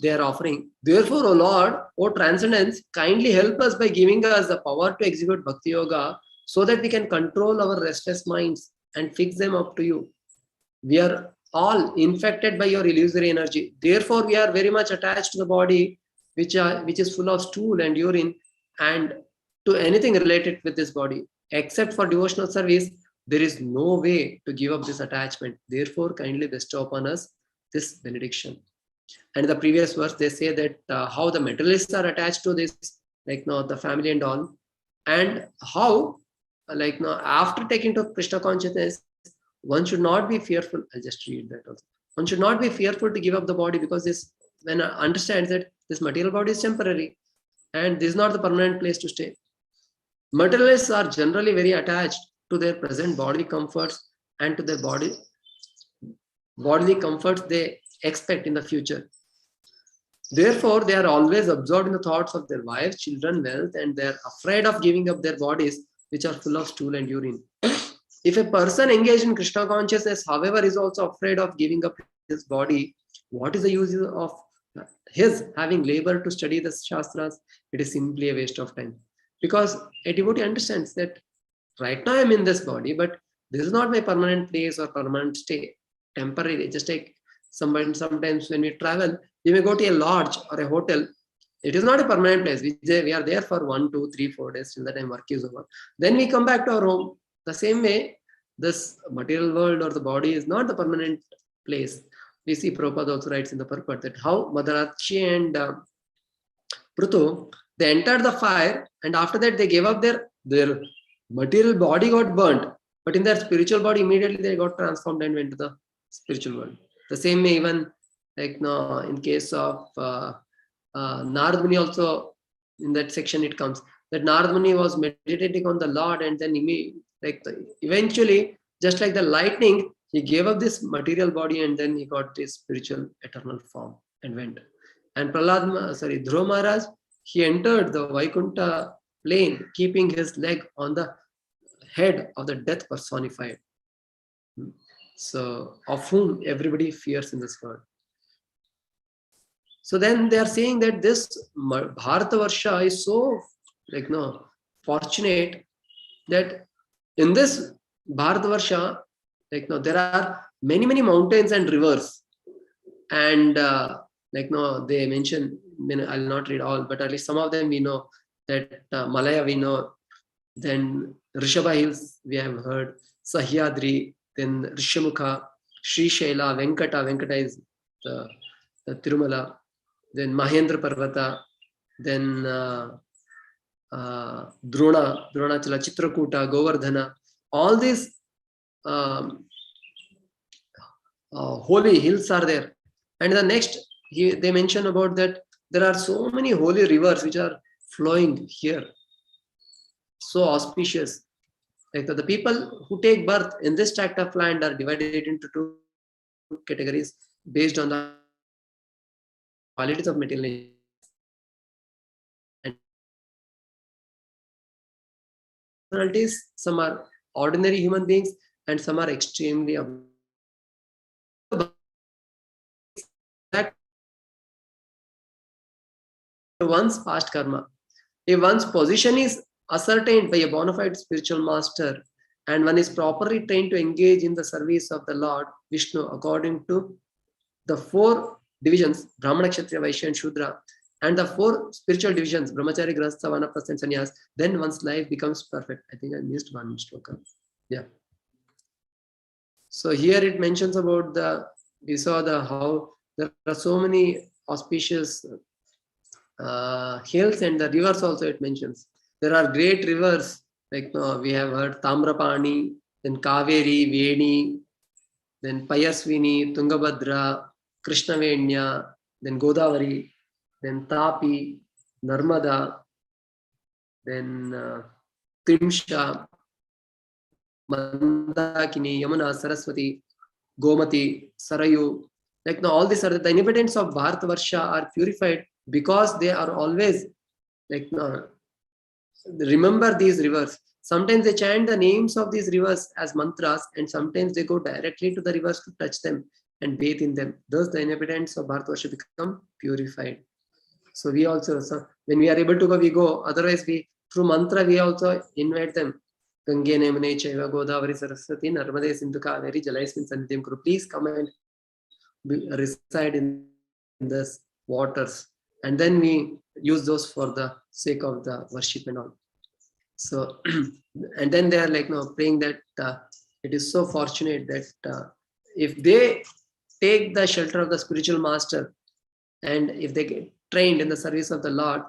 they are offering, therefore, O Lord, O Transcendence, kindly help us by giving us the power to execute Bhakti Yoga so that we can control our restless minds and fix them up to you. We are all infected by your illusory energy. Therefore, we are very much attached to the body, which is full of stool and urine, and to anything related with this body. Except for devotional service, there is no way to give up this attachment. Therefore, kindly bestow upon us this benediction. And in the previous verse, they say that how the materialists are attached to this, like now the family and all, and how, like now, after taking to Krishna consciousness, one should not be fearful. I'll just read that also. One should not be fearful to give up the body, because this, when one understands that this material body is temporary and this is not the permanent place to stay. Materialists are generally very attached to their present bodily comforts and to their bodily comforts they expect in the future. Therefore, they are always absorbed in the thoughts of their wives, children, wealth, and they are afraid of giving up their bodies, which are full of stool and urine. If a person engaged in Krishna consciousness, however, is also afraid of giving up his body, what is the use of his having labored to study the Shastras? It is simply a waste of time. Because a devotee understands that right now I am in this body, but this is not my permanent place or permanent stay. Temporary, just like sometimes when we travel, we may go to a lodge or a hotel. It is not a permanent place. We are there for 1, 2, 3, 4 days till the time work is over. Then we come back to our home. The same way, this material world or the body is not the permanent place. We see Prabhupada also writes in the purport that how Madharachi and Prthu, they entered the fire, and after that they gave up their material body got burnt, but in their spiritual body immediately they got transformed and went to the spiritual world. The same way, even like now in case of Narad Muni also, in that section it comes that Narad Muni was meditating on the Lord, and then eventually, just like the lightning, he gave up this material body and then he got this spiritual eternal form and went. And Prthu Maharaj, he entered the Vaikuntha plane, keeping his leg on the head of the death personified. So, of whom everybody fears in this world. So then they are saying that this Bharatavarsha is so fortunate that in this Bharatavarsha, there are many mountains and rivers, and they mention, I'll not read all, but at least some of them we know, that Malaya we know, then Rishabha Hills we have heard, Sahyadri, then Rishamukha, Sri Shaila, Venkata is the Tirumala, then Mahendra Parvata, then Drona, Chitrakuta, Govardhana, all these holy hills are there. And the next, they mention about that there are so many holy rivers which are flowing here, so auspicious. Like the people who take birth in this tract of land are divided into 2 categories based on the qualities of material nature. And personalities, some are ordinary human beings and some are extremely one's past karma. If one's position is ascertained by a bona fide spiritual master and one is properly trained to engage in the service of the Lord Vishnu according to the 4 divisions, Brahmana, Kshatriya, Vaishya and Shudra, and the 4 spiritual divisions, Brahmachari, Grahastha, Vanaprastha and Sannyas, then one's life becomes perfect. I think I missed one shloka. Yeah. So here it mentions about we saw how there are so many auspicious hills, and the rivers also it mentions. There are great rivers, we have heard Tamrapani, then Kaveri, Veni, then Payasvini, Tungabhadra, Krishnavenya, then Godavari, then Tapi, Narmada, then Trimsha, Mandakini, Yamuna, Saraswati, Gomati, Sarayu, like now all these are the inhabitants of Bharatavarsha are purified because they are always like now remember these rivers. Sometimes they chant the names of these rivers as mantras, and sometimes they go directly to the rivers to touch them and bathe in them. Thus, the inhabitants of Bharatavarsha become purified. So we also, so when we are able to go, we go. Otherwise, we through mantra we also invite them. Gange Nemune Chaiva Godavari Saraswati Narmade Sindhu Kaveri Jalaismin Sannidhyam Kuru. Please come and reside in this waters, and then we use those for the sake of the worship and all. So and then they are like praying that it is so fortunate that if they take the shelter of the spiritual master, and if they get trained in the service of the Lord,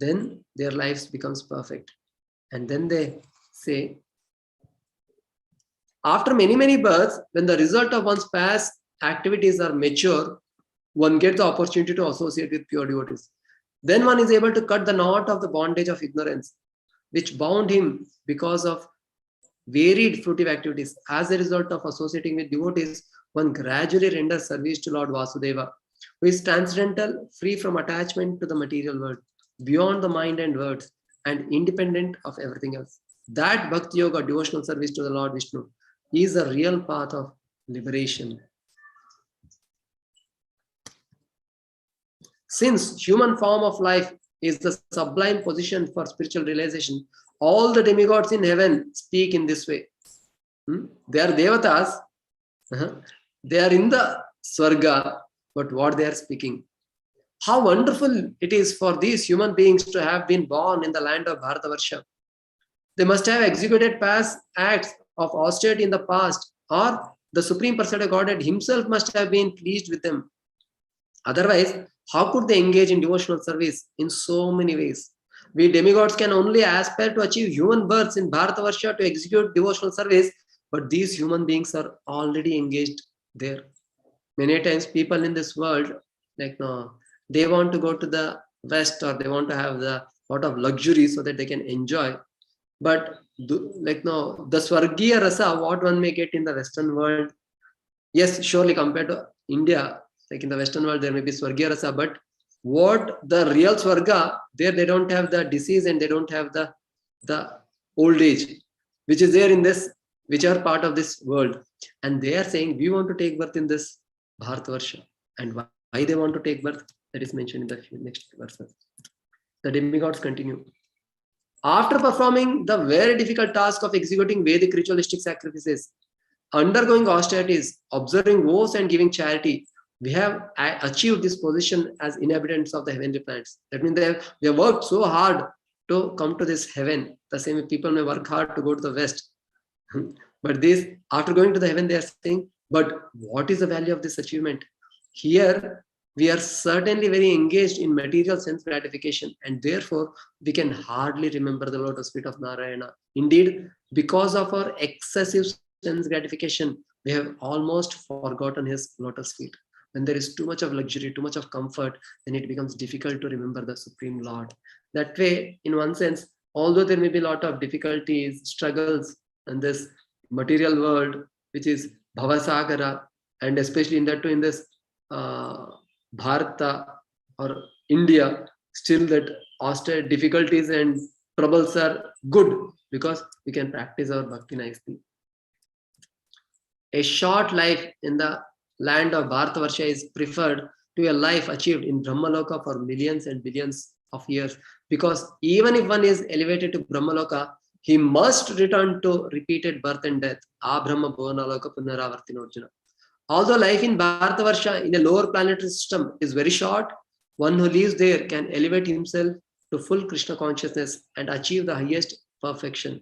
then their lives becomes perfect. And then they say, after many births, when the result of one's past activities are mature, one gets the opportunity to associate with pure devotees. Then one is able to cut the knot of the bondage of ignorance, which bound him because of varied fruitive activities. As a result of associating with devotees, one gradually renders service to Lord Vasudeva, who is transcendental, free from attachment to the material world, beyond the mind and words, and independent of everything else. That Bhakti Yoga, devotional service to the Lord Vishnu, is a real path of liberation. Since human form of life is the sublime position for spiritual realization, all the demigods in heaven speak in this way. They are devatas, they are in the Swarga, but what they are speaking. How wonderful it is for these human beings to have been born in the land of Bharatavarsha. They must have executed past acts of austerity in the past, or the Supreme Personality of Godhead himself must have been pleased with them. Otherwise, how could they engage in devotional service in so many ways? We demigods can only aspire to achieve human births in Bharatavarsha to execute devotional service, but these human beings are already engaged there. Many times people in this world, they want to go to the West, or they want to have the lot of luxury so that they can enjoy. But the Swargiya Rasa, what one may get in the Western world, yes, surely compared to India, like in the Western world, there may be Swargiya Rasa, but what the real Swarga, there they don't have the disease and they don't have the old age, which is there in this, which are part of this world. And they are saying, we want to take birth in this Bharatavarsha. And why they want to take birth, that is mentioned in the next verses. The demigods continue. After performing the very difficult task of executing Vedic ritualistic sacrifices, undergoing austerities, observing vows, and giving charity, we have achieved this position as inhabitants of the heavenly planets. That means they have worked so hard to come to this heaven. The same way people may work hard to go to the West. But this, after going to the heaven, they are saying, but what is the value of this achievement? Here, we are certainly very engaged in material sense gratification, and therefore we can hardly remember the lotus feet of Narayana. Indeed, because of our excessive sense gratification, we have almost forgotten his lotus feet. When there is too much of luxury, too much of comfort, then it becomes difficult to remember the Supreme Lord. That way, in one sense, although there may be a lot of difficulties, struggles in this material world, which is Bhavasagara, and especially in that too, in this Bharata or India, still that austere difficulties and troubles are good because we can practice our bhakti nicely. A short life in the land of Bharatavarsha is preferred to a life achieved in Brahmaloka for millions and billions of years, because even if one is elevated to Brahmaloka, he must return to repeated birth and death. Abrahma Bhuvanaloka Punaravartinarjuna. Although life in Bharatavarsha in a lower planetary system is very short, one who lives there can elevate himself to full Krishna consciousness and achieve the highest perfection,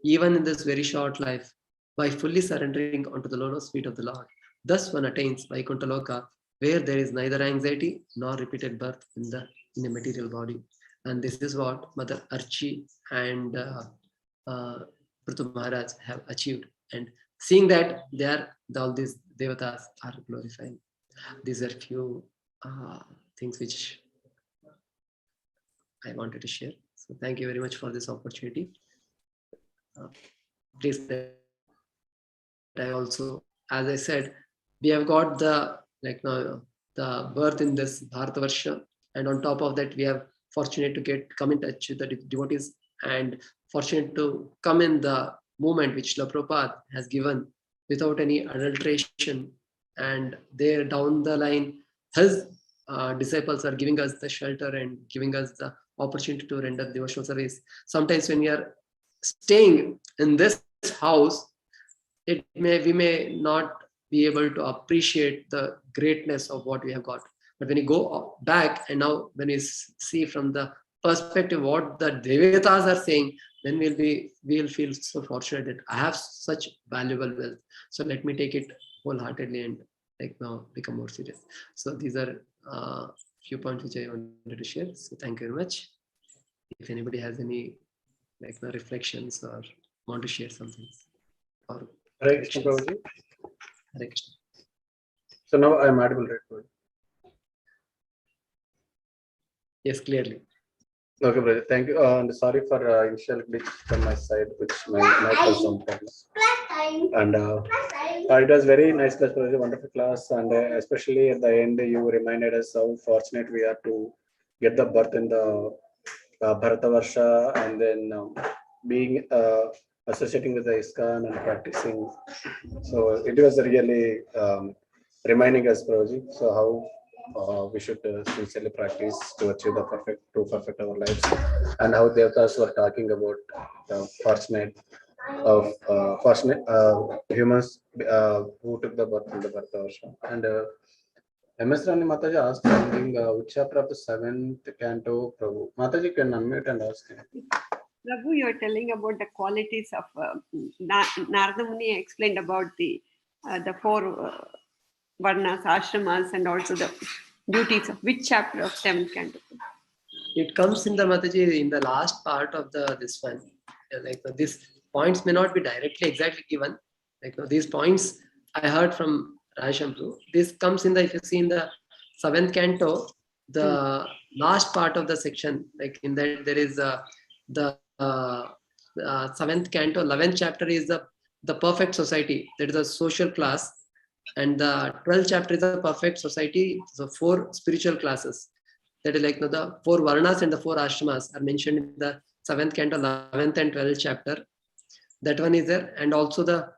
even in this very short life, by fully surrendering onto the lotus feet of the Lord. Thus one attains Vaikuntha Loka, where there is neither anxiety nor repeated birth in a material body. And this is what Mother Archi and Prthu Maharaj have achieved. And seeing that all these devatas are glorifying. These are few things which I wanted to share. So thank you very much for this opportunity. Please, that I also, as I said, we have got the the birth in this Bharatavarsha, and on top of that, we have fortunate to come in touch with the devotees, and fortunate to come in the movement which Srila Prabhupada has given without any adulteration. And there down the line, his disciples are giving us the shelter and giving us the opportunity to render devotional service. Sometimes when we are staying in this house, we may not be able to appreciate the greatness of what we have got. But when you go back, and now when you see from the perspective what the Devatas are saying, then we'll feel so fortunate that I have such valuable wealth. So let me take it wholeheartedly and now become more serious. So these are few points which I wanted to share. So thank you very much. If anybody has any reflections or want to share something or
Hare Krishna, Prabhuji.
Hare Krishna.
So now I am audible, right, Prabhuji?
Yes, clearly.
Okay, brother. Thank you. And sorry for initial glitch from my side, which my mic was some problems. And it was very nice class, Prabhuji, wonderful class, and especially at the end, you reminded us how fortunate we are to get the birth in the Bharatavarsha, and then being associating with the ISKCON and practicing. So it was really reminding us, Prabhuji, so how we should sincerely practice to achieve the true perfect our lives, and how Devatas were talking about the fortunate humans who took the birth in the Bharatavarsha. And MS Rani Mataji asked something, which chapter of the 7th canto, Prabhu? Mataji can unmute and ask him.
Prabhu, you are telling about the qualities of Narada Muni explained about the four varnas, ashramas, and also the duties of which chapter of 7th canto?
It comes in the Mataji in the last part of this one. These points may not be directly exactly given. These points I heard from Rajampru. This comes in if you see in the 7th canto, the last part of the section, in that there is the 7th canto, 11th chapter is the perfect society. That is a social class. And the 12th chapter is the perfect society. So 4 spiritual classes. That is the 4 varnas and the 4 ashramas are mentioned in the 7th canto, 11th and 12th chapter. That one is there. And also the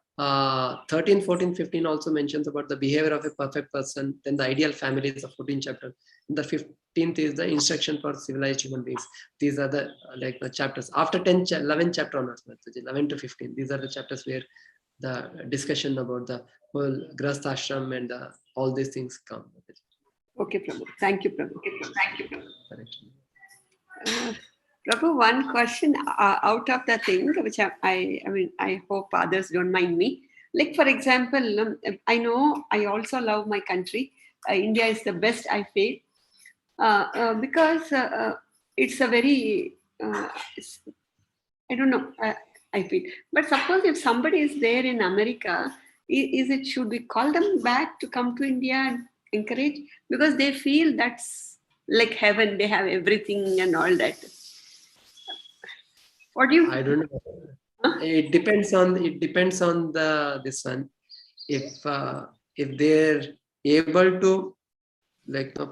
13, 14, 15 also mentions about the behavior of a perfect person. Then the ideal family is the 14th chapter. The 15th is the instruction for civilized human beings. These are the the chapters. After 11th chapter onwards, 11 to 15. These are the chapters where the discussion about the whole Grahastha ashram and all these things come.
Okay, Prabhu. Thank you, Prabhu. Prabhu, one question out of the thing, which I hope others don't mind me. Like, for example, I know I also love my country. India is the best, I feel, because it's a very, I don't know, I feel. But suppose if somebody is there in America, should we call them back to come to India and encourage? Because they feel that's like heaven, they have everything and all that. What do you?
I don't know. Huh? It depends on this one. If they're able to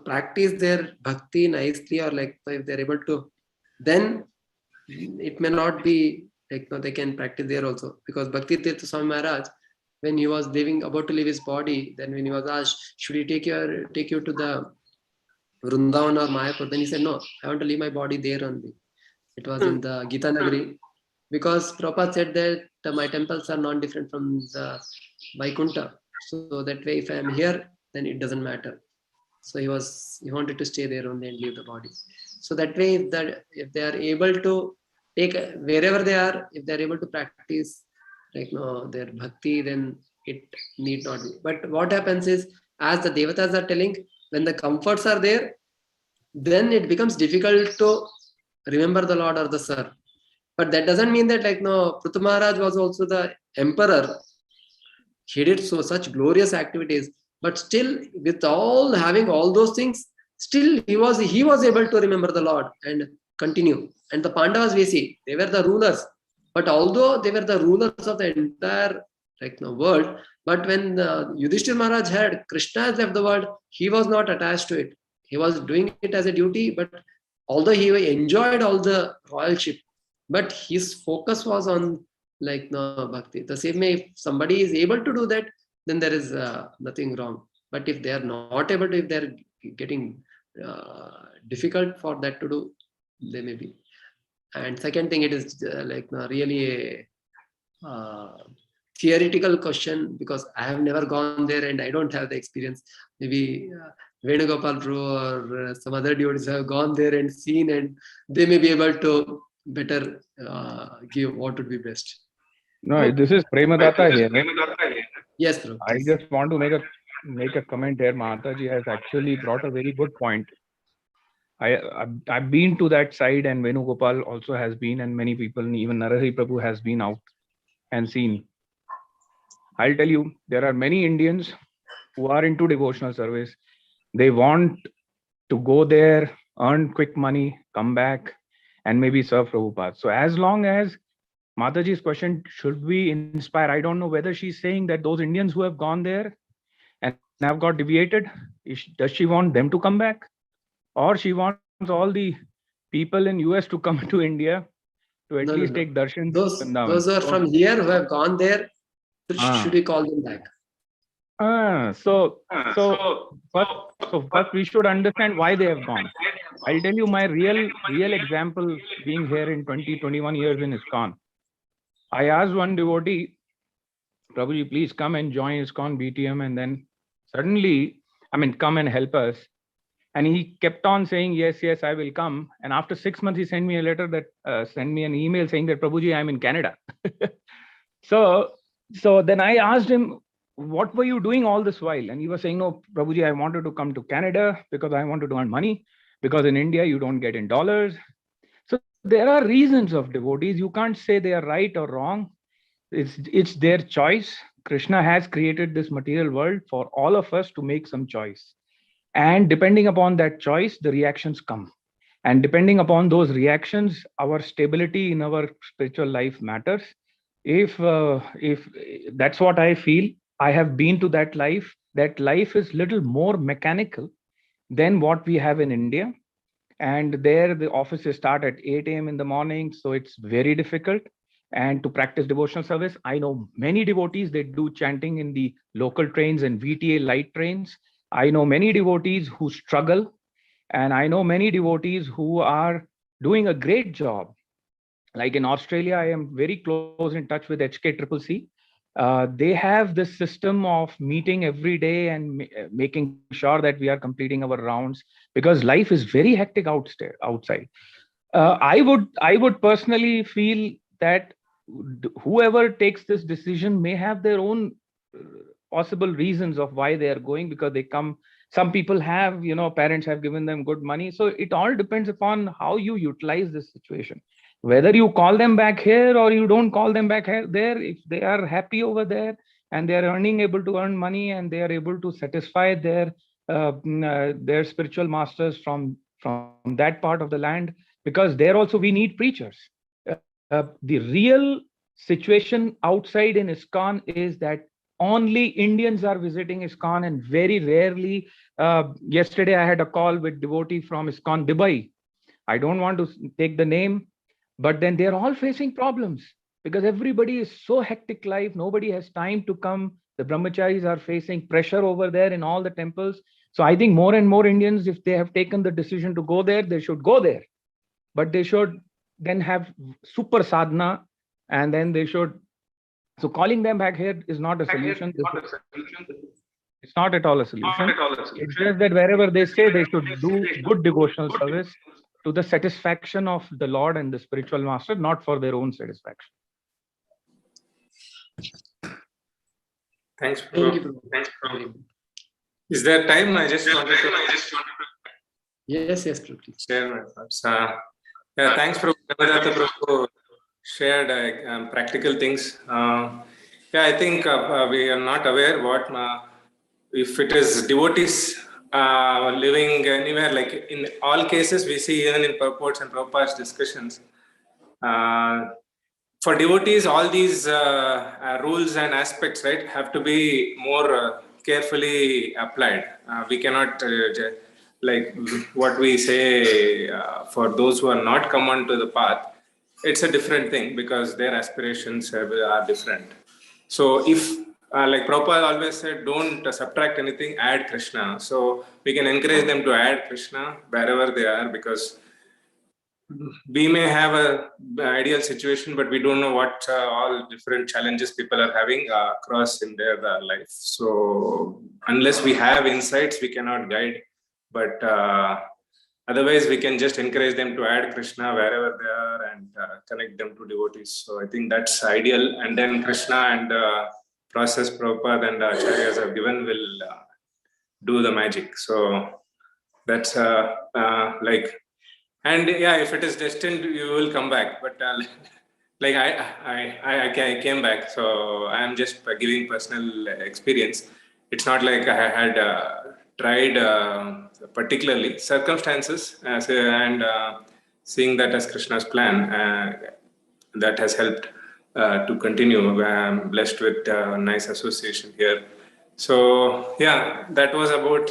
practice their bhakti nicely, or if they're able to, then it may not be they can practice there also. Because Bhakti Tirtha Swami Maharaj, when he was about to leave his body, then when he was asked, should he take you to the Vrindavan or Mayapur, then he said, no, I want to leave my body there only. It was in the Gita Nagari, because Prabhupada said that my temples are not different from the Vaikuntha. So that way, if I am here, then it doesn't matter. So he wanted to stay there only and leave the body. So that way, if they are able to take wherever they are, if they are able to practice their bhakti, then it need not be. But what happens is, as the Devatas are telling, when the comforts are there, then it becomes difficult to remember the Lord or the Sir. But that doesn't mean that Prthu Maharaj was also the emperor. He did such glorious activities, but still, with having all those things, still he was able to remember the Lord and continue. And the Pandavas, we see, they were the rulers. But although they were the rulers of the entire world. But when Yudhishthira Maharaj had Krishna has left the world, he was not attached to it. He was doing it as a duty, but although he enjoyed all the royalship, but his focus was on bhakti. The same way, if somebody is able to do that, then there is nothing wrong. But if they are not able to, if they are getting difficult for that to do, they may be. And second thing, it is really a theoretical question, because I have never gone there and I don't have the experience. Maybe Venugopal Prabhu or some other devotees have gone there and seen, and they may be able to better give what would be best.
No, this is Premadatta here.
Yes, Prabhu.
I just want to make a comment here. Mataji has actually brought a very good point. I've been to that side, and Venugopal also has been, and many people, even Narahari Prabhu has been out and seen. I'll tell you, there are many Indians who are into devotional service. They want to go there, earn quick money, come back, and maybe serve Prabhupada. So as long as Mataji's question, should we inspire? I don't know whether she's saying that those Indians who have gone there and have got deviated, does she want them to come back? Or she wants all the people in US to come to India to at least take darshan?
Those are from here who have gone there. Should we call them back?
So first we should understand why they have gone. I'll tell you my real example, being here in 21 years in ISKCON. I asked one devotee, Prabhuji, please come and join ISKCON BTM, and then suddenly, come and help us. And he kept on saying, yes, I will come. And after 6 months, he sent me a letter sent me an email saying that, Prabhuji, I'm in Canada. So then I asked him, what were you doing all this while? And he was saying, no, Prabhuji, I wanted to come to Canada because I wanted to earn money, because in India, you don't get in dollars. So there are reasons of devotees. You can't say they are right or wrong. It's their choice. Krishna has created this material world for all of us to make some choice. And depending upon that choice, the reactions come. And depending upon those reactions, our stability in our spiritual life matters. If that's what I feel, I have been to that life is little more mechanical than what we have in India. And there the offices start at 8 a.m. in the morning. So it's very difficult. And to practice devotional service, I know many devotees, they do chanting in the local trains and VTA light trains. I know many devotees who struggle. And I know many devotees who are doing a great job. Like in Australia, I am very close in touch with HG. They have this system of meeting every day and making sure that we are completing our rounds, because life is very hectic outside. I would personally feel that whoever takes this decision may have their own possible reasons of why they are going, because they come. Some people have, parents have given them good money. So it all depends upon how you utilize this situation. Whether you call them back here or you don't call them back there, if they are happy over there and they are able to earn money and they are able to satisfy their spiritual masters from that part of the land, because there also we need preachers. The real situation outside in ISKCON is that only Indians are visiting ISKCON, and very rarely. Yesterday I had a call with devotee from ISKCON Dubai. I don't want to take the name, but then they're all facing problems because everybody is so hectic life. Nobody has time to come. The brahmacharis are facing pressure over there in all the temples. So I think more and more Indians, if they have taken the decision to go there, they should go there. But they should then have super sadhana, and then they should. So calling them back here is not a solution. It's not at all a solution. It's just that wherever they stay, they should do good devotional service to the satisfaction of the Lord and the spiritual master, not for their own satisfaction.
Thanks, Prabhu. Is there time? I just wanted to.
Yes, Prabhu.
Share my thoughts. Thanks, Prabhu. Prabhu shared practical things. I think we are not aware what if it is devotees living anywhere. Like in all cases, we see even in purports and Prabhupada's discussions, for devotees, all these rules and aspects, right, have to be more carefully applied. We cannot like what we say for those who are not come onto the path. It's a different thing because their aspirations are different. So if like Prabhupada always said, don't subtract anything, add Krishna. So we can encourage them to add Krishna wherever they are, because we may have a ideal situation, but we don't know what all different challenges people are having across in their life. So unless we have insights, we cannot guide. But otherwise, we can just encourage them to add Krishna wherever they are and connect them to devotees. So I think that's ideal. And then Krishna and process Prabhupada and Acharyas have given will do the magic. So that's like, and yeah, if it is destined, you will come back. But like I came back, so I am just giving personal experience. It's not like I had tried particularly circumstances and seeing that as Krishna's plan, that has helped to continue. I'm blessed with nice association here. So yeah, that was about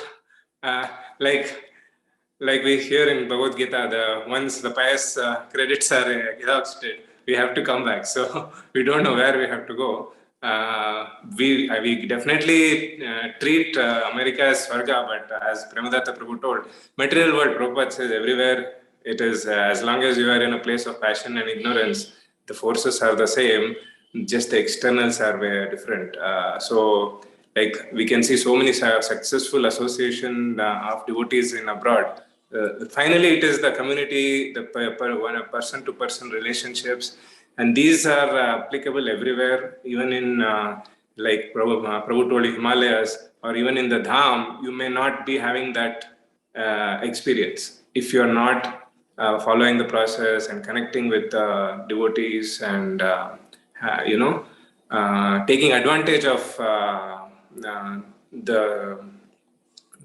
like we hear in Bhagavad Gita, once the pious credits are exhausted, we have to come back. So we don't know where we have to go. We definitely treat America as Swarga, but as Premadatta Prabhu told, material world, Prabhupada says everywhere it is, as long as you are in a place of passion and ignorance, the forces are the same, just the externals are very different. So like we can see so many successful association of devotees in abroad. Finally, it is the community, the person-to-person relationships, and these are applicable everywhere, even in like Prabhu told Himalayas, or even in the Dham, you may not be having that experience if you are not following the process and connecting with devotees and taking advantage of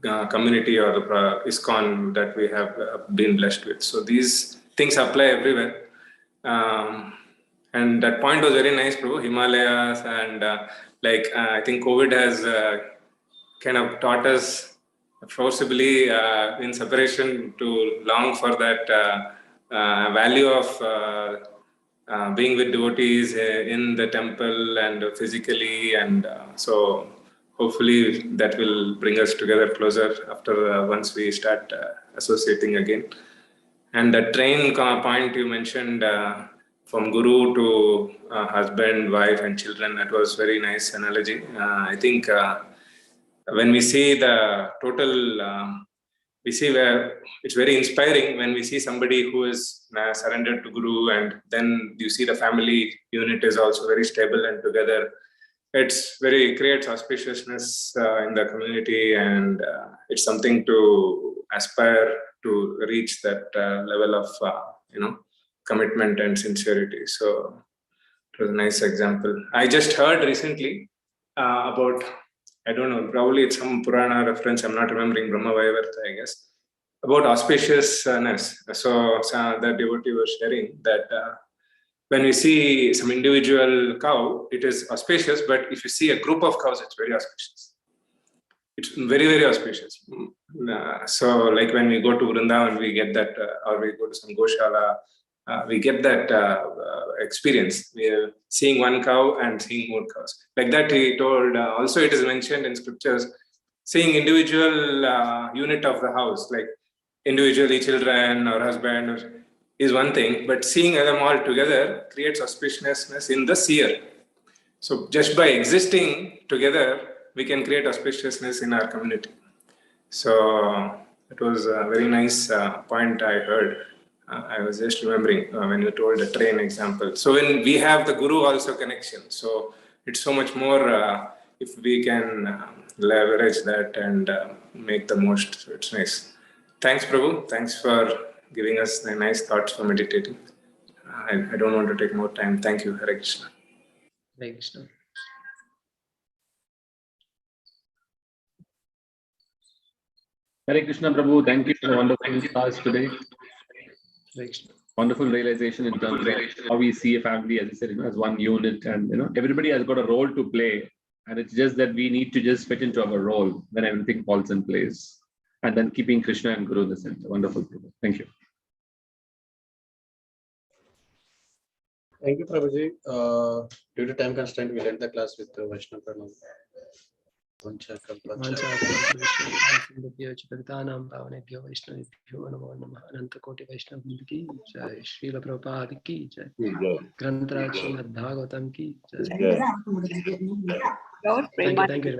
the community or the ISKCON that we have been blessed with. So these things apply everywhere. And that point was very nice, Prabhu, Himalayas, and I think COVID has kind of taught us forcibly in separation to long for that value of being with devotees in the temple and physically, and so hopefully that will bring us together closer after once we start associating again. And the train point you mentioned, from guru to husband, wife, and children, that was very nice analogy. I think when we see the total, we see where it's very inspiring when we see somebody who is surrendered to guru, and then you see the family unit is also very stable and together. It creates auspiciousness in the community, and it's something to aspire to reach that level of commitment and sincerity. So it was a nice example. I just heard recently about, I don't know, probably it's some Purana reference, I'm not remembering, Brahma Vaivarta, I guess, about auspiciousness. So the devotee was sharing that when we see some individual cow, it is auspicious, but if you see a group of cows, it's very auspicious. It's very, very auspicious. So like when we go to Vrindavan, we get that, or we go to some Goshala, we get that experience. We are seeing one cow and seeing more cows. Like that he told, also it is mentioned in scriptures, seeing individual unit of the house, like individually children or husband is one thing, but seeing them all together creates auspiciousness in the seer. So just by existing together, we can create auspiciousness in our community. So it was a very nice point I heard. I was just remembering when you told the train example. So when we have the guru also connection, so it's so much more if we can leverage that and make the most. So it's nice. Thanks, Prabhu. Thanks for giving us the nice thoughts for meditating. I don't want to take more time. Thank you, Hare Krishna.
Hare Krishna.
Hare Krishna, Prabhu. Thank you for the wonderful class today.
Hare Krishna.
wonderful realization in terms of how we see a family, as I said, as one unit, and everybody has got a role to play, and it's just that we need to just fit into our role, then everything falls in place, and then keeping Krishna and Guru in the center. Wonderful. Thank you.
Thank you, Prabhuji. Due to time constraint, we'll end the class with Vaishnava Pranam.
Patitanam Pavanebhyo Vaishnavibhyo Namo Namah. Ananta Koti Vaishnava ki jai. Srila Prabhupada ki jai. Grantaraj Srimad Bhagavatam ki jai.
Lord,
Thank you very much.